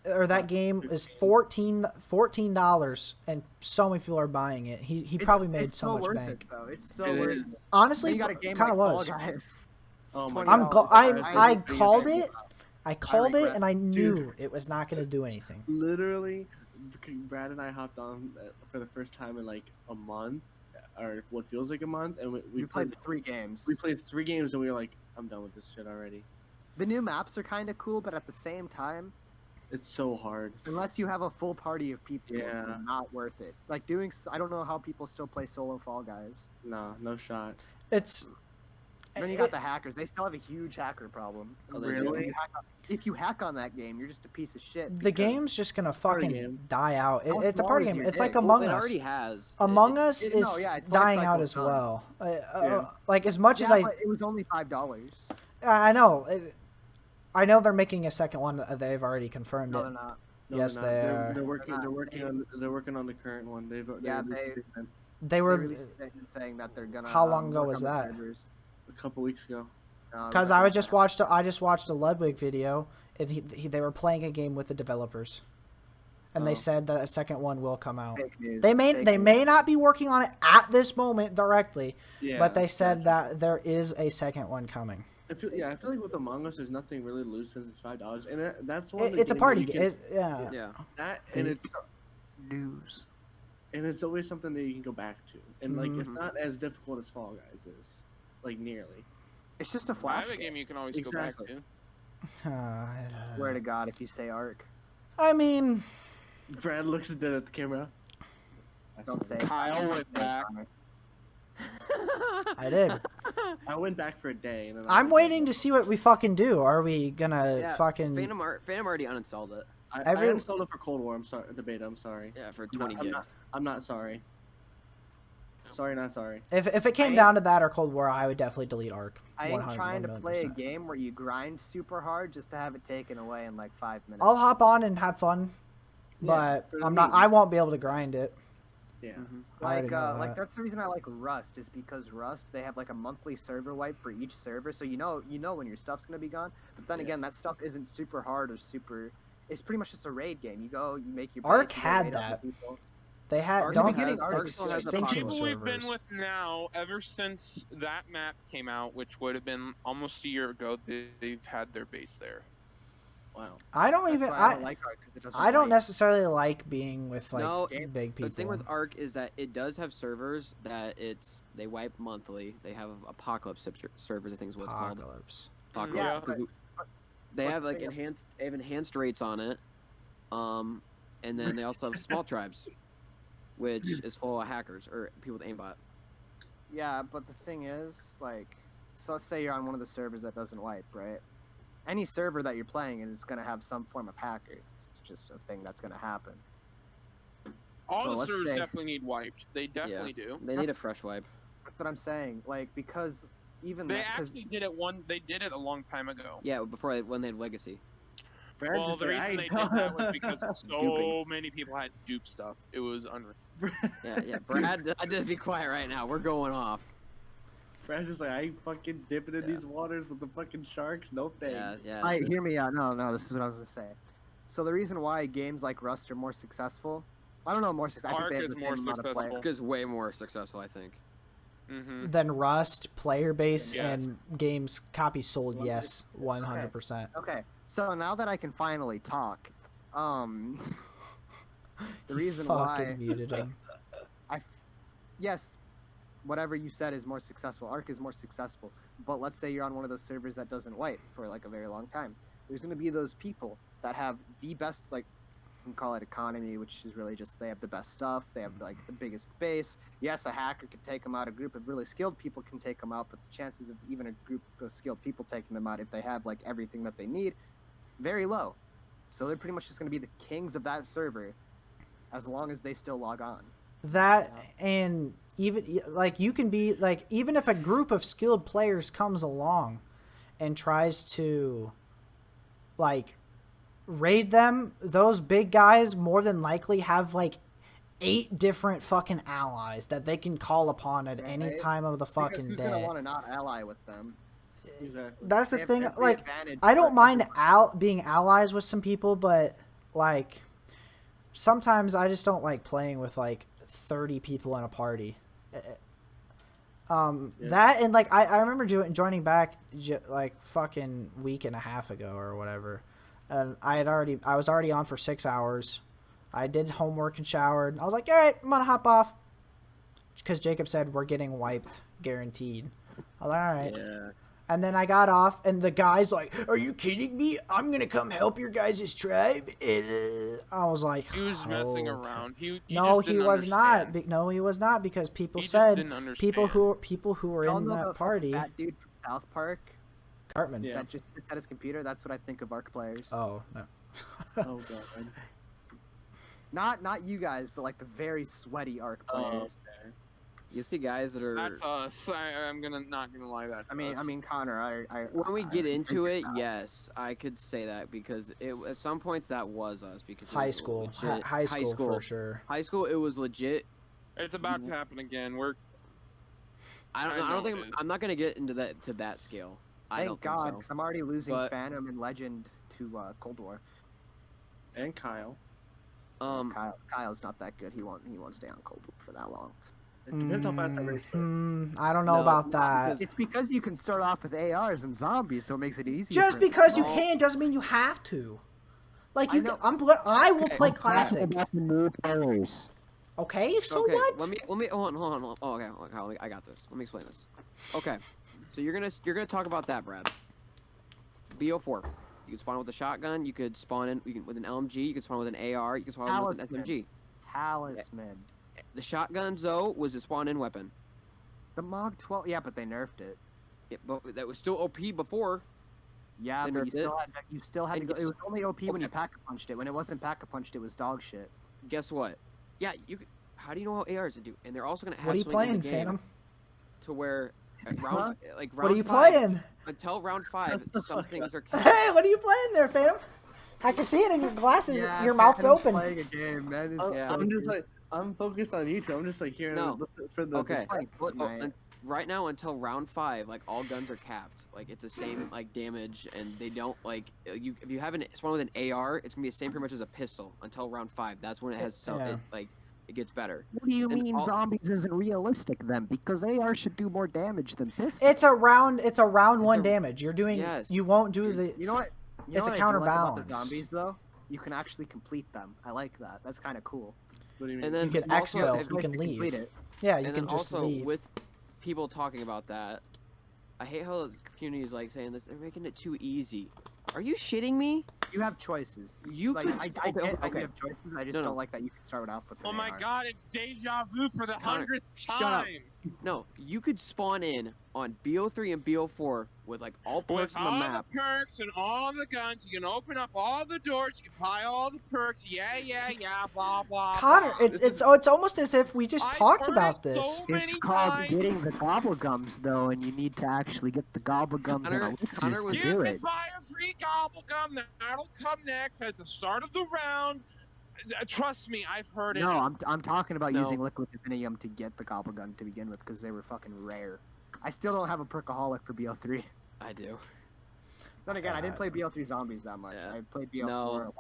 or that game is $14, and so many people are buying it. He probably made so much bank. It's so worth it. Honestly, got a game kind of like was. Fall Guys. Oh my I called it. I called it, and I knew Dude. it was not going to do anything. Literally, Brad and I hopped on for the first time in like a month, or what feels like a month, and we played 3 games. We played 3 games, and we were like, I'm done with this shit already. The new maps are kind of cool, but at the same time, it's so hard. Unless you have a full party of people, it's not worth it. Like I don't know how people still play solo Fall Guys. Nah, no shot. It's. Then you got the hackers. They still have a huge hacker problem. Oh, they really? do? If you hack on that game, you're just a piece of shit. The game's just gonna fucking die out. It's a party game. It's like Well, Among it Us. already has. Among Us is dying life out cycle as stuff. well. Like as much as I, but it was only $5. I know. I know they're making a second one. They've already confirmed No, it. they're not. No, Yes, they're they not. are. They're working on the current one. They released a statement They They were. released a statement saying that they're gonna. How long ago work was on the that? servers. a couple weeks ago. Because I just watched a Ludwig video, and they were playing a game with the developers, and they said that a second one will come out. Fake news, They fake news. may not be working on it at this moment directly, Yeah, but they said that there is a second one coming. I feel like with Among Us, there's nothing really loose since it's $5, and that's one. It's a party game. Yeah. That and it's News. and it's always something that you can go back to, and like it's Mhm. not as difficult as Fall Guys is, like nearly. It's just a I flash have a game you can always Exactly. go back to. Swear to God, if you say Ark, I mean, Brad looks dead at the camera. don't say. Kyle went back. I did. I went back for a day, and then I'm waiting to see what we fucking do. Are we gonna Yeah, fucking? Phantom already uninstalled it. I installed it for Cold War. I'm sorry, the beta. I'm sorry. Yeah, for 20 gigs. I'm not sorry. Sorry, not sorry. If it came down to that or Cold War, I would definitely delete Ark. I ain't 100, trying to play a 100%. game where you grind super hard just to have it taken away in like 5 minutes. I'll hop on and have fun, but for the I'm not. I memes. won't be able to grind it. Yeah. I already know Like that. that's the reason I like Rust, is because Rust, they have like a monthly server wipe for each server, so you know when your stuff's gonna be gone. But then again, that stuff isn't super hard or super. It's pretty much just a raid game. You go, you make your. Ark base, you go had raid other that. people. They had Ark's don't beginning- have Ark still has the extinction People we've been servers. with now, ever since that map came out, which would have been almost a year ago, they've had their base there. Wow. I don't That's even. why I don't like Ark, 'cause it doesn't I don't wipe. necessarily like being with like No, big people. The thing with Ark is that it does have servers that they wipe monthly. They have apocalypse servers, I think is what it's called. Apocalypse. Yeah, Apocalypse. They have like enhanced rates on it. And then they also have small tribes, which is full of hackers or people with aimbot. Yeah, but the thing is, like, so let's say you're on one of the servers that doesn't wipe, right? Any server that you're playing is going to have some form of hacker. It's just a thing that's going to happen. All So the let's servers say- definitely need wiped. They definitely do. They need a fresh wipe. That's what I'm saying. Like, because even They that, 'cause- actually did it They did it a long time ago. Yeah, when they had Legacy. Brad Well, just the said, reason they did that was because so Duping. many people had dupe stuff. It was unreal. Yeah. Brad, just be quiet right now. We're going off. Brad's just like, I ain't fucking dipping in these waters with the fucking sharks. No thanks. Yeah. Alright, hear me out. No, this is what I was gonna say. So the reason why games like Rust are more successful, I don't know, more successful. I Ark think they have is the more same amount of successful. players. Ark is way more successful, I think. Mm-hmm. Then Rust, player base, Yes. and games copy sold. Yes, 100%. Okay, So now that I can finally talk, the reason why muted him. Yes, whatever you said is more successful. Arc is more successful. But let's say you're on one of those servers that doesn't wipe for like a very long time. There's going to be those people that have the best, like, you can call it economy, which is really just they have the best stuff. They have like the biggest base. Yes, a hacker could take them out. A group of really skilled people can take them out. But the chances of even a group of skilled people taking them out, if they have like everything that they need, very low. So they're pretty much just going to be the kings of that server as long as they still log on. That, and even like you can be like, even if a group of skilled players comes along and tries to like raid them, those big guys more than likely have like 8 different fucking allies that they can call upon at any time of the fucking who's day. Gonna want to not ally with them? Exactly. That's the thing. Like, I don't mind being allies with some people, but like sometimes I just don't like playing with like 30 people in a party. That, and like I remember joining back like fucking week and a half ago or whatever, and I was already on for 6 hours. I did homework and showered. I was like, all right, I'm gonna hop off because Jacob said we're getting wiped guaranteed. I was like, all right. Yeah. And then I got off, and the guy's like, "Are you kidding me? I'm gonna come help your guys' tribe." I was like, He was messing around. He no, just he didn't was not. understand. No, he was not, because people He just said didn't people understand. who were in that party. That dude from South Park Cartman. Yeah. that just sits at his computer. That's what I think of ARC players. Oh no. Oh god. Not you guys, but like the very sweaty ARC players. Okay. You see guys that are. That's us. I'm not gonna lie. That's I mean, Connor. When we get into it, yes, I could say that because at some points that was us because it High was school. legit. High school for sure. High school, it was legit. It's about to happen again. I don't think I'm not gonna get into that to that scale. I don't Thank God, think so. because I'm already losing But- Phantom and Legend to Cold War. And Kyle. Kyle's not that good. He won't stay on Cold War for that long. It depends how fast I race. I don't know No, about not that. because- It's because you can start off with ARs and zombies, so it makes it easy. Just because you can doesn't mean you have to. Like you, I will play classic. About the new players. Okay, so okay, what? Let me hold on. Oh, okay, I got this. Let me explain this. Okay, so you're gonna talk about that, Brad. BO4. You can spawn with a shotgun. You could spawn in with an LMG. You could spawn with an AR. You could spawn with an SMG. Talisman. The shotguns though was a spawn-in weapon. The Mog 12. Yeah, but they nerfed it. But that was still OP before. Yeah, They but nerfed you still had to And go. It was only OP when you okay. pack-a-punched it. When it wasn't pack-a-punched, it was dog shit. Guess what? Yeah, you could. How do you know how ARs to do? And they're also gonna have What are you something in playing, the game Phantom? to where round What are you 5, playing? until round 5, some things are capped. Hey, what are you playing there, Phantom? I can see it in your glasses. Yeah, your mouth's Phantom's open. Playing a game, man. Yeah. I'm just like, I'm focused on YouTube. I'm just like hearing for the. Okay. playing So, Fortnite. right now until round 5, like all guns are capped. Like it's the same like damage, and they don't like you. If you have an spawn with an AR, it's gonna be the same pretty much as a pistol until round 5. That's when it has it gets better. What do you And mean zombies isn't realistic then? Because AR should do more damage than pistols. It's a round one damage. You're doing. Yes. You won't do the. You know what? You It's know a what I do like about counterbalance. the zombies though. You can actually complete them. I like that. That's kind of cool. What do you mean? And then You can also, exfil. if- You can Complete leave. it. Yeah, you and can then just also leave. with people talking about that, I hate how the community is like saying this. They're making it too easy. Are you shitting me? You have choices. You like, could. I okay, get I okay. have choices. I just No, no. don't like that you can start off with. Oh an my AR. God! It's deja vu for the Connor, 100th shut time. up. No, you could spawn in on BO3 and BO4 with like all perks With on the all map. the perks and all the guns, you can open up all the doors. You can buy all the perks. Yeah, blah blah. Connor, blah. it's almost as if we just I've talked heard about it this. so many It's called times. getting the gobblegums though, and you need to actually get the gobblegums Connor- and Connor elixirs was- to You do can it. buy a free gobblegum. That'll come next at the start of the round. Trust me, I've heard it. No, I'm talking about No. using liquid infinium to get the gobblegun to begin with because they were fucking rare. I still don't have a perkaholic for BO3. I do. Then again, I didn't play BO3 zombies that much. Yeah. I played BO4 No. a lot.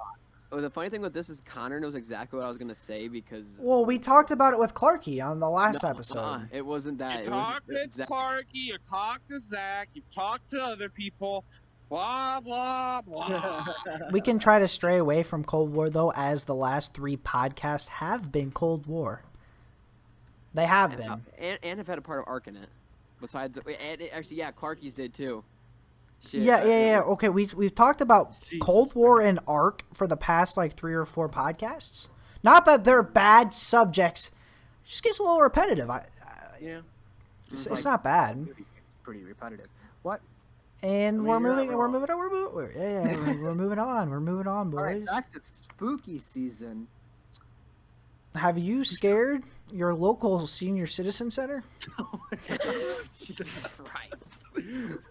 Oh, the funny thing with this is Connor knows exactly what I was gonna say because. Well, we talked about it with Clarky on the last No, episode. it wasn't that. You It was talked to Zach- Clarky, you talked to Zach, you've talked to other people. Blah blah blah. We can try to stray away from Cold War though, as the last 3 podcasts have been Cold War. They have been, and have had a part of Ark in it. Besides, actually, yeah, Clarkies did too. Shit, yeah. Okay, we've talked about Cold War and Ark for the past like 3 or 4 podcasts. Not that they're bad subjects, it just gets a little repetitive. Yeah, it's not bad. It's pretty repetitive. What? And we're moving on. We're moving on. We're moving on, boys. All right, back to spooky season. Have you scared your local senior citizen center? Oh my god. Jesus Christ.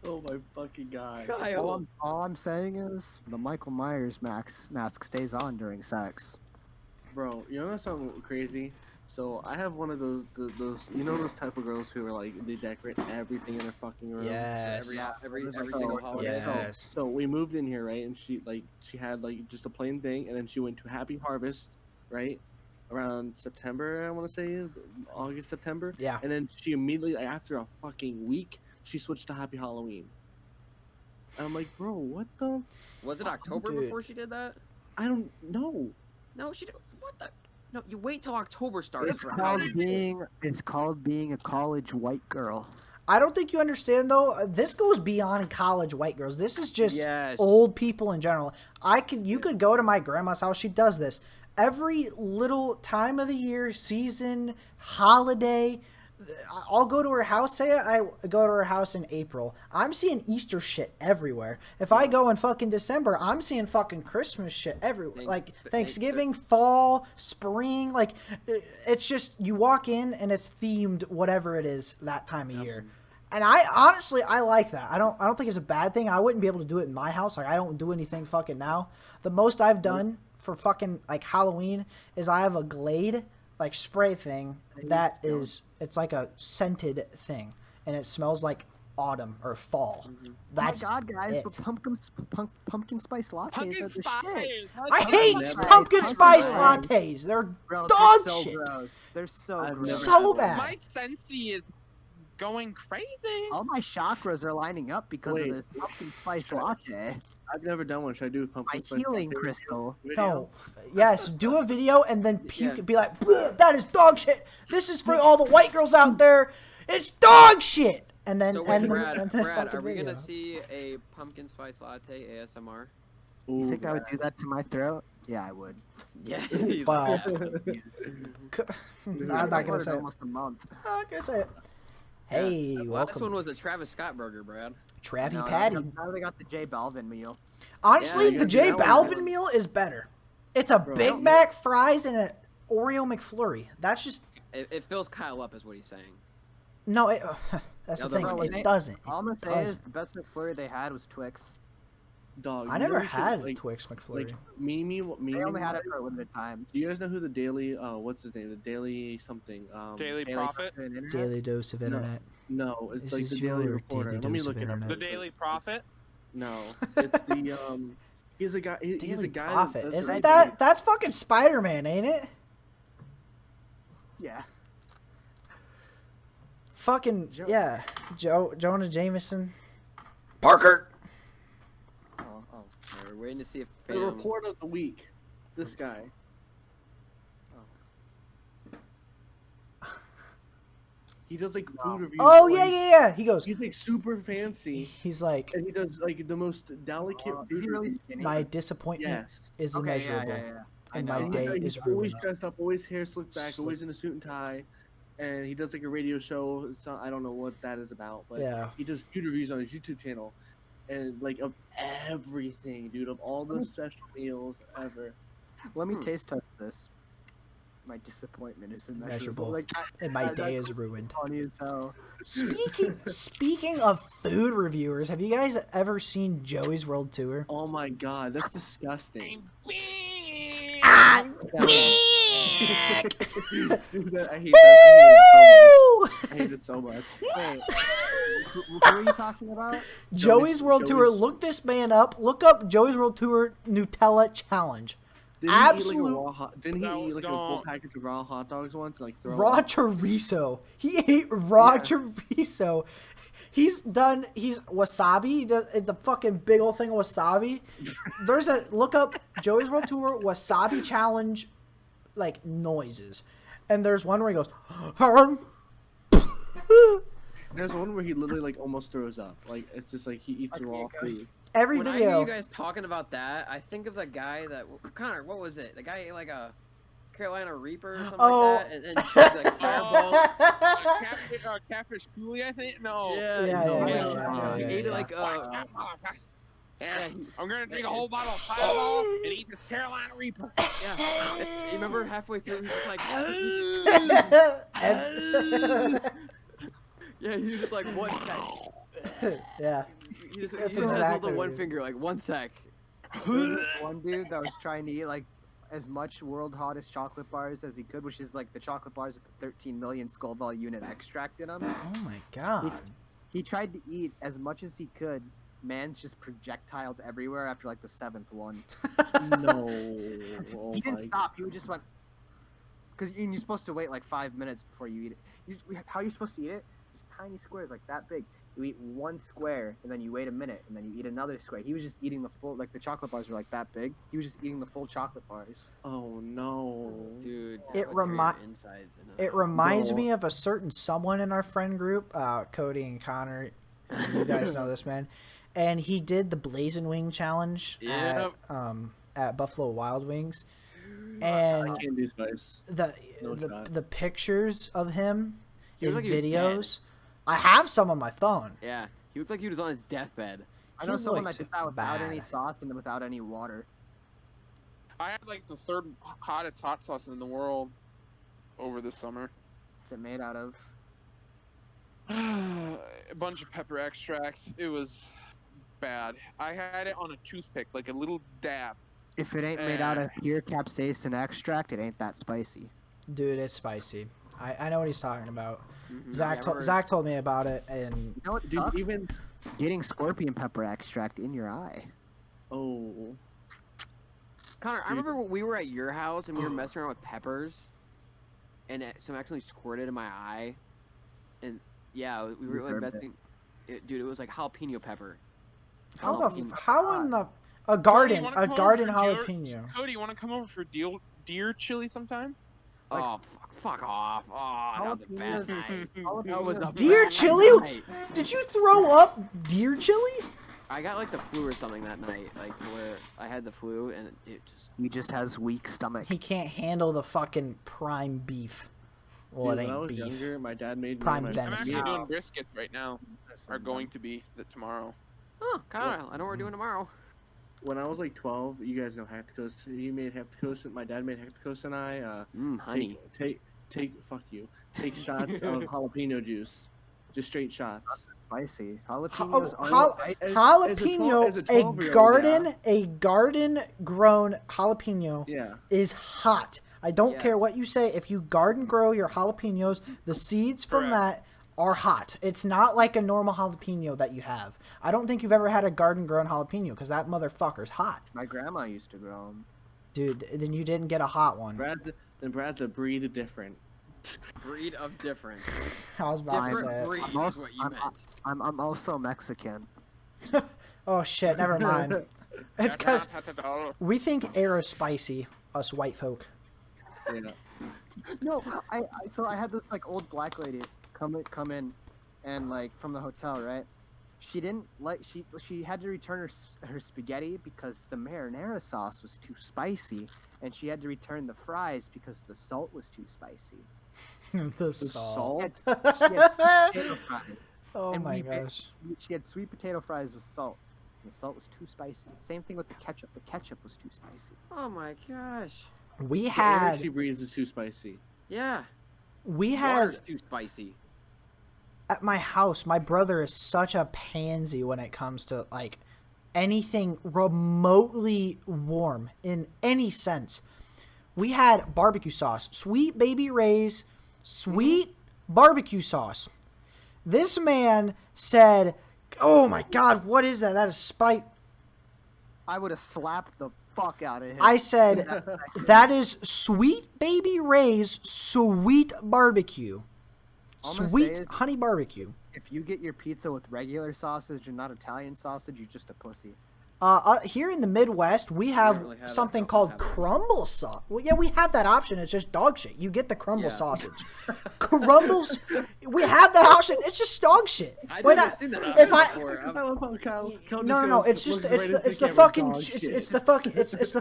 Oh my fucking god. All I'm saying is the Michael Myers mask stays on during sex. Bro, you know something crazy? So I have one of those you know those type of girls who are like they decorate everything in their fucking room. Yes. Every single holiday. Yes. So we moved in here, right? And she had like just a plain thing, and then she went to Happy Harvest, right? Around September, I want to say, August, September. Yeah. And then she immediately, after a fucking week, she switched to Happy Halloween. And I'm like, bro, what the? Was it October before she did that? I don't know. No, she did. What the? No, you wait till October starts. It's called being a college white girl. I don't think you understand though. This goes beyond college white girls. This is just Yes. old people in general. You could go to my grandma's house. She does this every little time of the year, season, holiday. I'll go to her house. Say I go to her house in April. I'm seeing Easter shit everywhere. If I go in fucking December, I'm seeing fucking Christmas shit everywhere. Like Thanksgiving, fall, spring. Like it's just you walk in and it's themed whatever it is that time of year. And I honestly like that. I don't think it's a bad thing. I wouldn't be able to do it in my house. Like I don't do anything fucking now. The most I've done for fucking like Halloween is I have a Glade like spray thing that is it's like a scented thing and it smells like autumn or fall. That's oh my god, guys! it. But pumpkin spice lattes Pumpkin are the spice. shit. I hate pumpkin spice lattes. They're Bro, dog they're so shit. gross. They're so I've gross. never So had one. bad. My Scentsy is going crazy. All my chakras are lining up because Wait. of this pumpkin spice latte. I've never done one. Should I do pumpkin My spice healing latte crystal. video? No. Yes, do a video and then puke Yeah. and be like, "Bleh, that is dog shit. This is for all the white girls out there. It's dog shit. And then So wait, and Brad, then Brad, fucking are we video. gonna see a pumpkin spice latte ASMR? You Ooh, think I would do that to my throat? Yeah, I would. Yeah. He's Wow. like, I'm not gonna It's say it. almost a month. I'm not gonna say it. Hey, Last welcome, one was a Travis Scott burger, Brad. Travie No, Patty. now they got the J Balvin meal. Honestly, Yeah, the you're J down with Balvin it. meal is better. It's a Bro, Big Mac, fries, and an Oreo McFlurry. That's just It fills Kyle up, is what he's saying. no. That's No, the thing. they're- It doesn't. All I'm gonna It say is doesn't. the best McFlurry they had was Twix. Dog. I you know never we should, had like, Twix McFlurry. Like Mimi. They only had it for a limited time. Do you guys know who the Daily? What's his name? The Daily something. Daily Daily Prophet. Prophet Internet. Daily dose of No. internet. No, it's This like is the Daily your Reporter. daily Let me dose look of it up. internet. The Daily Prophet. No, it's the He's a guy. He's Daily a guy. that Prophet. does Isn't radio. that's fucking Spider-Man, ain't it? Yeah. Fucking Joe- yeah, Jonah Jameson. Parker. Oh. We're waiting to see if The Phantom... report of the week. This guy. He does like food reviews. Oh but yeah, he's- yeah. He goes. He's like super fancy, He's like, and he does like the most delicate Is food he really reviews. skinny? my disappointment Yes. is Okay, immeasurable, yeah. I and know. my And day he's is always ruined. dressed up, always hair slicked back, Slick. always in a suit and tie, and he does like a radio show. I don't know what that is about, but Yeah. he does food reviews on his YouTube channel, and like of everything, dude, of all the special meals ever. Let me taste test this. My disappointment is immeasurable. Immeasurable. And my day is ruined. funny as hell. Speaking of food reviewers, have you guys ever seen Joey's World Tour? Oh my god, that's disgusting. Ah, Dude, I hate that. I hate it so much. Wait, who are you talking about? Joey's World Tour. Joey's- Look this man up. Look up Joey's World Tour Nutella Challenge. Didn't he eat like a full package of raw hot dogs once? And, like raw chorizo. He ate raw chorizo. He's wasabi. The fucking big old thing of wasabi. There's look up Joey's World Tour wasabi challenge, like noises, and there's one where he goes, There's one where he literally like almost throws up. Like it's just like he eats raw food. Every when video. I hear you guys talking about that, I think of the guy that Connor. What was it? The guy ate like a Carolina Reaper or something like that, and chugged like Fireball. Catfish coulis, I think. No. Yeah. He ate like I'm gonna take a whole bottle of Fireball and eat this Carolina Reaper. Yeah. You remember halfway through, he was like, yeah, he was just like 1 sec. Yeah. He just held the one finger like 1 sec. One dude that was trying to eat like as much world hottest chocolate bars as he could, which is like the chocolate bars with the 13 million Scoville unit extract in them. Oh my god. He tried to eat as much as he could. Man's just projectiled everywhere after like the 7th one. No. He didn't stop. He just went. Because you're supposed to wait like 5 minutes before you eat it. How are you supposed to eat it? Just tiny squares like that big. You eat one square and then you wait a minute and then you eat another square. He was just eating the full, like the chocolate bars were like that big. He was just eating the full chocolate bars. Oh no, dude! It reminds me of a certain someone in our friend group, Cody and Connor. You guys know this man, and he did the Blazing Wing challenge at Buffalo Wild Wings, and I can't do spice. The pictures of him in like videos. I have some on my phone. Yeah, he looked like he was on his deathbed. I know someone that did that without any sauce and without any water. I had like the 3rd hottest hot sauce in the world over the summer. What's it made out of? A bunch of pepper extract. It was bad. I had it on a toothpick, like a little dab. If it ain't made out of pure capsaicin extract, it ain't that spicy. Dude, it's spicy. I know what he's talking about. Mm-hmm. Zach told me about it, and you know what sucks? Even getting scorpion pepper extract in your eye. Oh, Connor, I remember when we were at your house and we were messing around with peppers, and some actually squirted in my eye, and yeah, we were like messing. Dude, it was like jalapeno pepper. How in the a garden jalapeno? Cody, you want to come over for deer chili sometime? Like, fuck off. Oh, that was a bad night. That was a deer bad chili? Night. Did you throw up deer chili? I got like the flu or something that night, like where I had the flu and it just... He just has weak stomach. He can't handle the fucking prime beef. Well, dude, it ain't when I was beef. younger, my dad made prime me venison. I'm actually doing briskets right now. Are going to be tomorrow. Oh, Connor, I know what we're doing tomorrow. When I was like 12, you guys know Hepticos. You made Hepticos, and my dad made Hepticos, and I honey. Fuck you. Take shots of jalapeno juice, just straight shots. Spicy jalapeno, a garden grown jalapeno is hot. I don't care what you say. If you garden grow your jalapenos, the seeds from that are hot. It's not like a normal jalapeno that you have. I don't think you've ever had a garden grown jalapeno because that motherfucker's hot. My grandma used to grow them. Dude, then you didn't get a hot one. Brad's a breed of different. Breed of different. I was about to say. Breed is what you meant. I'm also Mexican. Oh shit, never mind. It's because we think air is spicy, us white folk. Yeah. No, so I had this like old black lady come in and like from the hotel, right? She didn't like she had to return her spaghetti because the marinara sauce was too spicy, and she had to return the fries because the salt was too spicy. the salt. She had potato fries. Oh my gosh. She had sweet potato fries with salt. The salt was too spicy. Same thing with the ketchup. The ketchup was too spicy. Oh my gosh. We had. The breeds is too spicy. Yeah. We had. Water's too spicy. At my house, my brother is such a pansy when it comes to like anything remotely warm in any sense. We had barbecue sauce, Sweet Baby Ray's sweet barbecue sauce. This man said, "Oh my God, what is that? That is spite." I would have slapped the fuck out of here. I said that is Sweet Baby Ray's sweet barbecue. Sweet honey barbecue. If you get your pizza with regular sausage and not Italian sausage, you're just a pussy. Here in the Midwest, we have something called crumble sauce. Well, yeah, we have that option. It's just dog shit. You get the crumble sausage. Crumbles, we have that option. It's just dog shit. I've never seen that option before. I love how Kyle No. It's the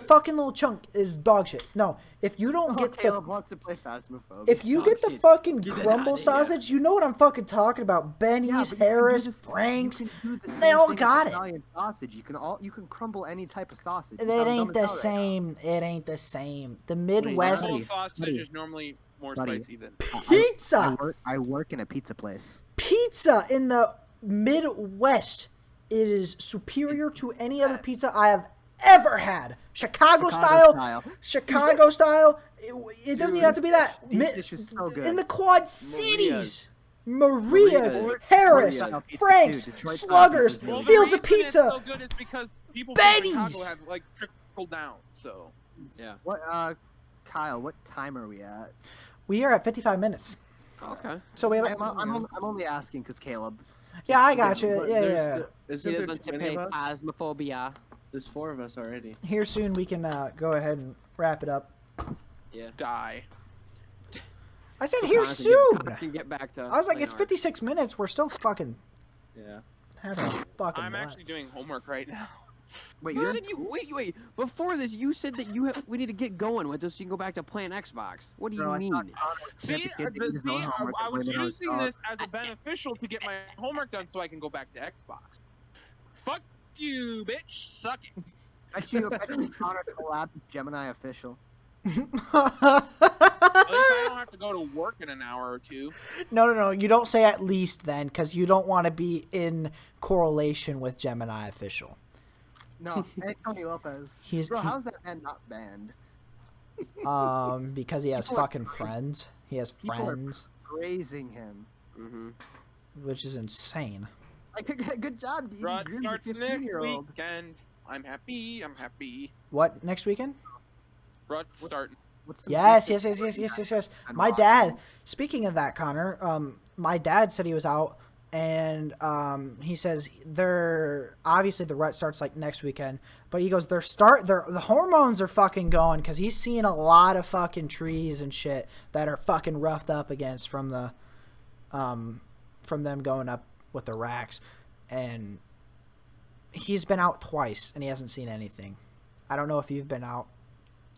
fucking little chunk is dog shit. No, if you don't get Caleb wants to play Phasmophobia. if you get the fucking crumble sausage, you know what I'm fucking talking about. Benny's, Harris, Frank's, they all got it. Italian sausage. You can crumble any type of sausage. It ain't the same. It ain't the same. The Midwest sausage is normally more spicy than pizza. I work in a pizza place. Pizza in the Midwest, it is superior to any other pizza I have ever had. Chicago style. It doesn't even have to be that. Dish is so good. In the Quad Cities. Maria's, Harris, Frank's, Sluggers, Fields of Pizza, so good is because people Benny's. from Chicago have like trickled down. So yeah. What, Kyle? What time are we at? We are at 55 minutes. Okay. So we have. I'm only asking because Caleb. Yeah, I got you. Yeah. Isn't there to 20 pay of us? Phasmophobia. There's 4 of us already. Here soon we can go ahead and wrap it up. Yeah. die. I said here soon. Can get back to I was like, it's 56 minutes. We're still fucking Yeah. having a fucking. I'm blast. actually doing homework right now. Wait, Who said you? Wait. Before this, you said that we need to get going with this so you can go back to playing Xbox. What do you mean? See, I was using this as a beneficial to get my homework done so I can go back to Xbox. Fuck you, bitch. Suck it. I bet you Connor collabed with Gemini Official. At least I don't have to go to work in an hour or two. No. You don't say at least then, because you don't want to be in correlation with Gemini Official. No, hey, Tony Lopez. How's that man not banned? Because he has fucking friends. He has friends. Praising him. Mm-hmm. Which is insane. Like, good job, dude. Rod starts next weekend. I'm happy. What, next weekend? Rod starting. Yes. My dad, speaking of that, Connor, my dad said he was out, and he says obviously the rut starts like next weekend, but he goes the hormones are fucking going because he's seeing a lot of fucking trees and shit that are fucking roughed up against from them going up with the racks, and he's been out twice and he hasn't seen anything. I don't know if you've been out.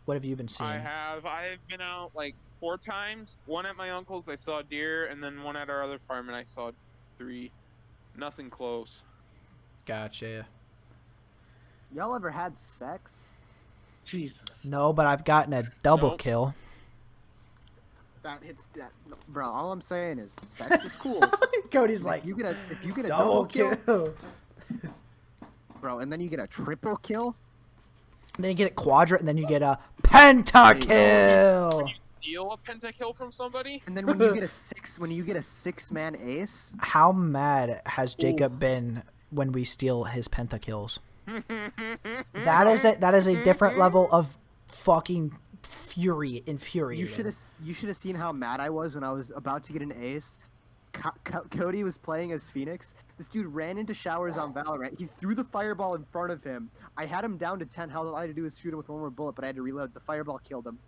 What have you been seeing? I have been out like 4 times. One at my uncle's, I saw deer, and then one at our other farm, and I saw 3. Nothing close. Gotcha. Y'all ever had sex? Jesus. No, but I've gotten a double kill. That hits that, bro. All I'm saying is, sex is cool. Cody's like, if you get a double kill, bro, and then you get a triple kill. And then you get a quadra, and then you get a pentakill. When you steal a pentakill from somebody, and then when you get a 6-man ace. How mad has Jacob been when we steal his pentakills? That is a different level of fucking infuriating. You should have seen how mad I was when I was about to get an ace. Cody was playing as Phoenix. This dude ran into showers on Valorant. He threw the fireball in front of him. I had him down to 10 health. All I had to do was shoot him with one more bullet, but I had to reload. The fireball killed him.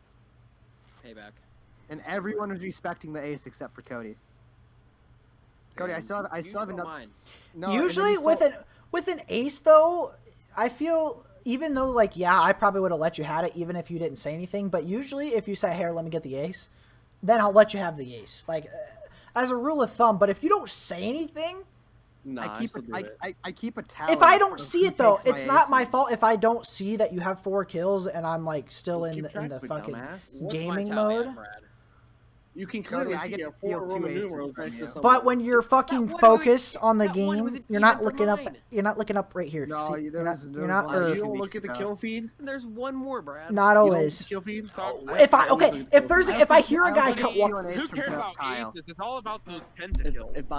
Payback. And everyone was respecting the ace except for Cody. Cody, I still have enough. No, usually with an ace though, I feel even though like I probably would have let you have it even if you didn't say anything. But usually if you say, "Here, let me get the ace," then I'll let you have the ace. Like. As a rule of thumb, but if you don't say anything, I keep a tally. If I don't see it though, it's not my fault if I don't see that you have 4 kills and I'm like still in the fucking gaming mode. You can clearly see a 4 Roman numerals next to someone. But when you're fucking focused on the game, you're not looking up. You're not looking up right here. No, see, you don't look at the kill feed. There's one more, Brad. Not always. Kill feed. If I hear a guy cut. Who cares about aces? It's all about those pentakills. If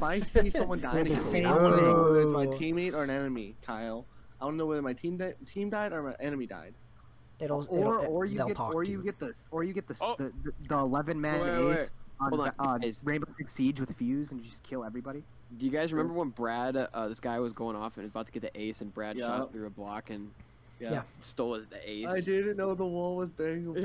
I see someone dying, it's my teammate or an enemy, Kyle. I don't know whether my team died or my enemy died. Or you get the 11-man ace on Rainbow Six Siege with Fuse and you just kill everybody. Do you guys remember when Brad, this guy was going off and was about to get the ace, and Brad shot through a block and stole the ace? I didn't know the wall was bangable.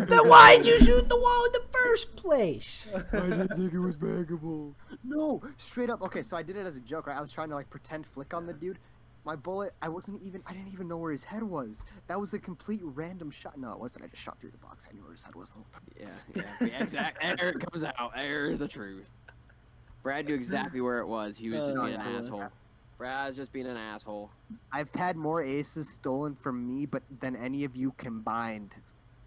Then why'd you shoot the wall in the first place? I didn't think it was bangable. No, straight up. Okay, so I did it as a joke, right? I was trying to like pretend flick on the dude. My bullet, I didn't even know where his head was. That was a complete random shot. No, it wasn't. I just shot through the box. I knew where his head was the whole time. Yeah, exactly. There it comes out. There is the truth. Brad knew exactly where it was. He was just being an asshole. Brad's just being an asshole. I've had more aces stolen from me, than any of you combined.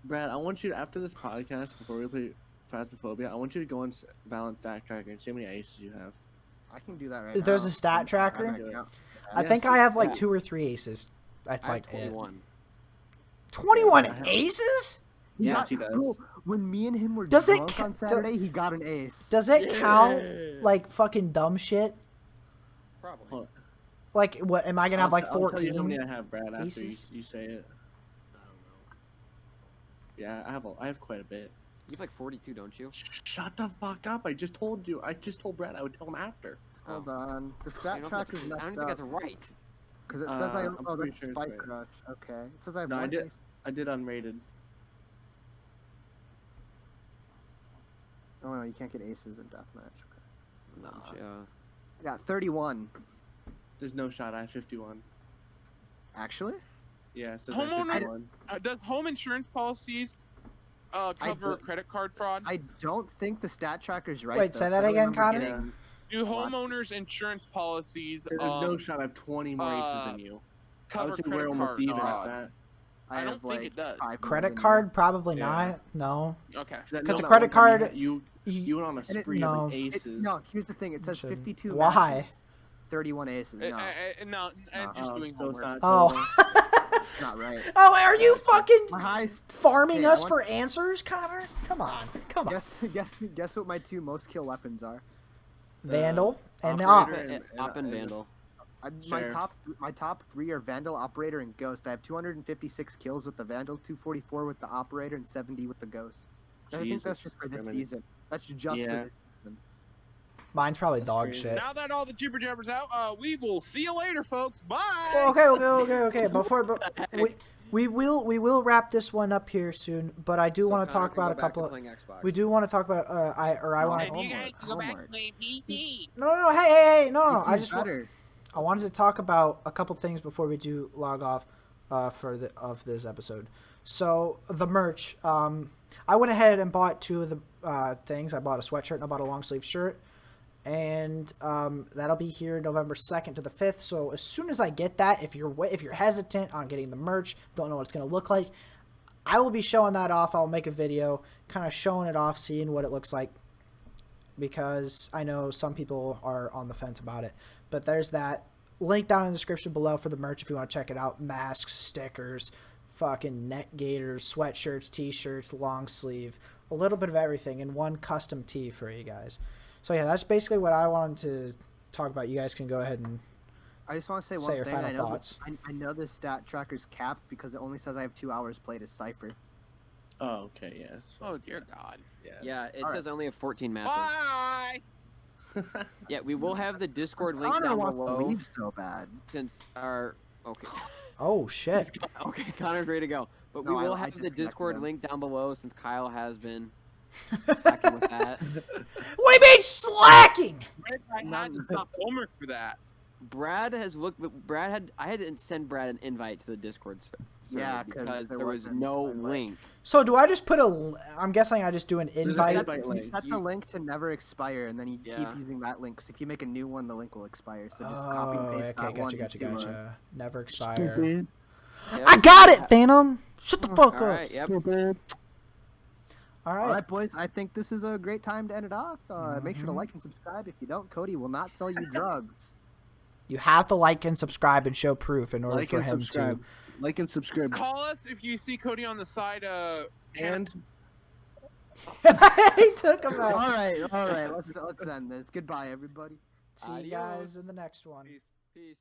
Brad, I want you to, after this podcast, before we play Phasmophobia, I want you to go on Valent Stat Tracker and see how many aces you have. I can do that right now. There's a stat tracker? I think I have like 2 or 3 aces. That's like 21. 21 aces? Yes, he does. Bro, when me and him were drunk on Saturday, he got an ace. Does it count like fucking dumb shit? Probably. Like, what? Am I gonna have like 14? I'll tell you how many I have, Brad, after you say it. I don't know. Yeah, I have quite a bit. You have like 42, don't you? Shut the fuck up! I just told you. I just told Brad I would tell him after. Hold on. The stat tracker's messed up. I don't think that's right. Because it says I'm that's sure Spike right. Crush. Okay. It says I have No, one ace. I did unrated. Oh no, you can't get aces in deathmatch. Okay. No. I got 31. There's no shot. I have 51. Actually? Yeah, it says Homeowner- 51. Does home insurance policies cover credit card fraud? I don't think the stat tracker's right. Wait, say that again, Connor? Yeah. Do homeowners' insurance policies There's no shot. I have 20 more aces than you. I cover would say credit we're almost card even fraud? at that. I don't think it does. 5 Credit more card? Probably Yeah. not. No. Okay. Because the credit card... You went on a spree no. of aces. No, here's the thing. It says 52 Why? matches, 31 aces. No, No, I'm just doing so it's homework. not Oh. it's not right. Oh, are you fucking My highest... farming Hey, us for answers, Connor? Come on. Come on. Guess what my 2 most kill weapons are? Vandal and the op. Operator. Op and Vandal. My top 3 are Vandal, Operator, and Ghost. I have 256 kills with the Vandal, 244 with the Operator, and 70 with the Ghost. I think that's just for this season. That's just for this season. Mine's probably That's dog crazy. shit. Now that all the jibber jabbers out, we will see you later, folks. Bye. Okay. We will wrap this one up here soon, but I do want to talk about a couple of. We do want to talk about I want. And you guys can go back and play PC. No. Hey. No. I just. Better. I wanted to talk about a couple things before we do log off of this episode. So the merch. I went ahead and bought 2 of the things. I bought a sweatshirt and I bought a long sleeve shirt. And that'll be here November 2nd to the 5th. So as soon as I get that, if you're hesitant on getting the merch, don't know what it's going to look like, I will be showing that off. I'll make a video kind of showing it off, seeing what it looks like, because I know some people are on the fence about it. But there's that link down in the description below for the merch if you want to check it out. Masks, stickers, fucking neck gaiters, sweatshirts, t-shirts, long sleeve, a little bit of everything, and 1 custom tee for you guys. So yeah, that's basically what I wanted to talk about. You guys can go ahead and I just want to say one your thing. final thoughts. I know this stat tracker's capped because it only says I have 2 hours played as Cypher. Oh, okay, yes. Oh dear God. Yeah, it All says I only have 14 matches. Bye. Yeah, we will have the Discord link Connor down wants below. to leave so bad. Since our Oh shit. Okay, Connor's ready to go. But No, we will I have the disconnected Discord him. link down below since Kyle has been slacking with that. What do you mean slacking? I had to stop homework for that. Brad has looked, but I had to send Brad an invite to the Discord server Yeah, because there there was wasn't no a link. link. So do I just put I'm guessing I just do an invite. You set the link to never expire, and then you keep using that link. Because if you make a new one, the link will expire. So just copy and paste that one. Gotcha. Never expire. Yep. I got it, Phantom. Shut the fuck All right, yep. All All right. right, boys. I think this is a great time to end it off. Make sure to like and subscribe. If you don't, Cody will not sell you drugs. You have to like and subscribe and show proof in order for him to. Like and subscribe. Call us if you see Cody on the side. And He took him out. All right. Let's end this. Goodbye, everybody. See you guys in the next one. Peace.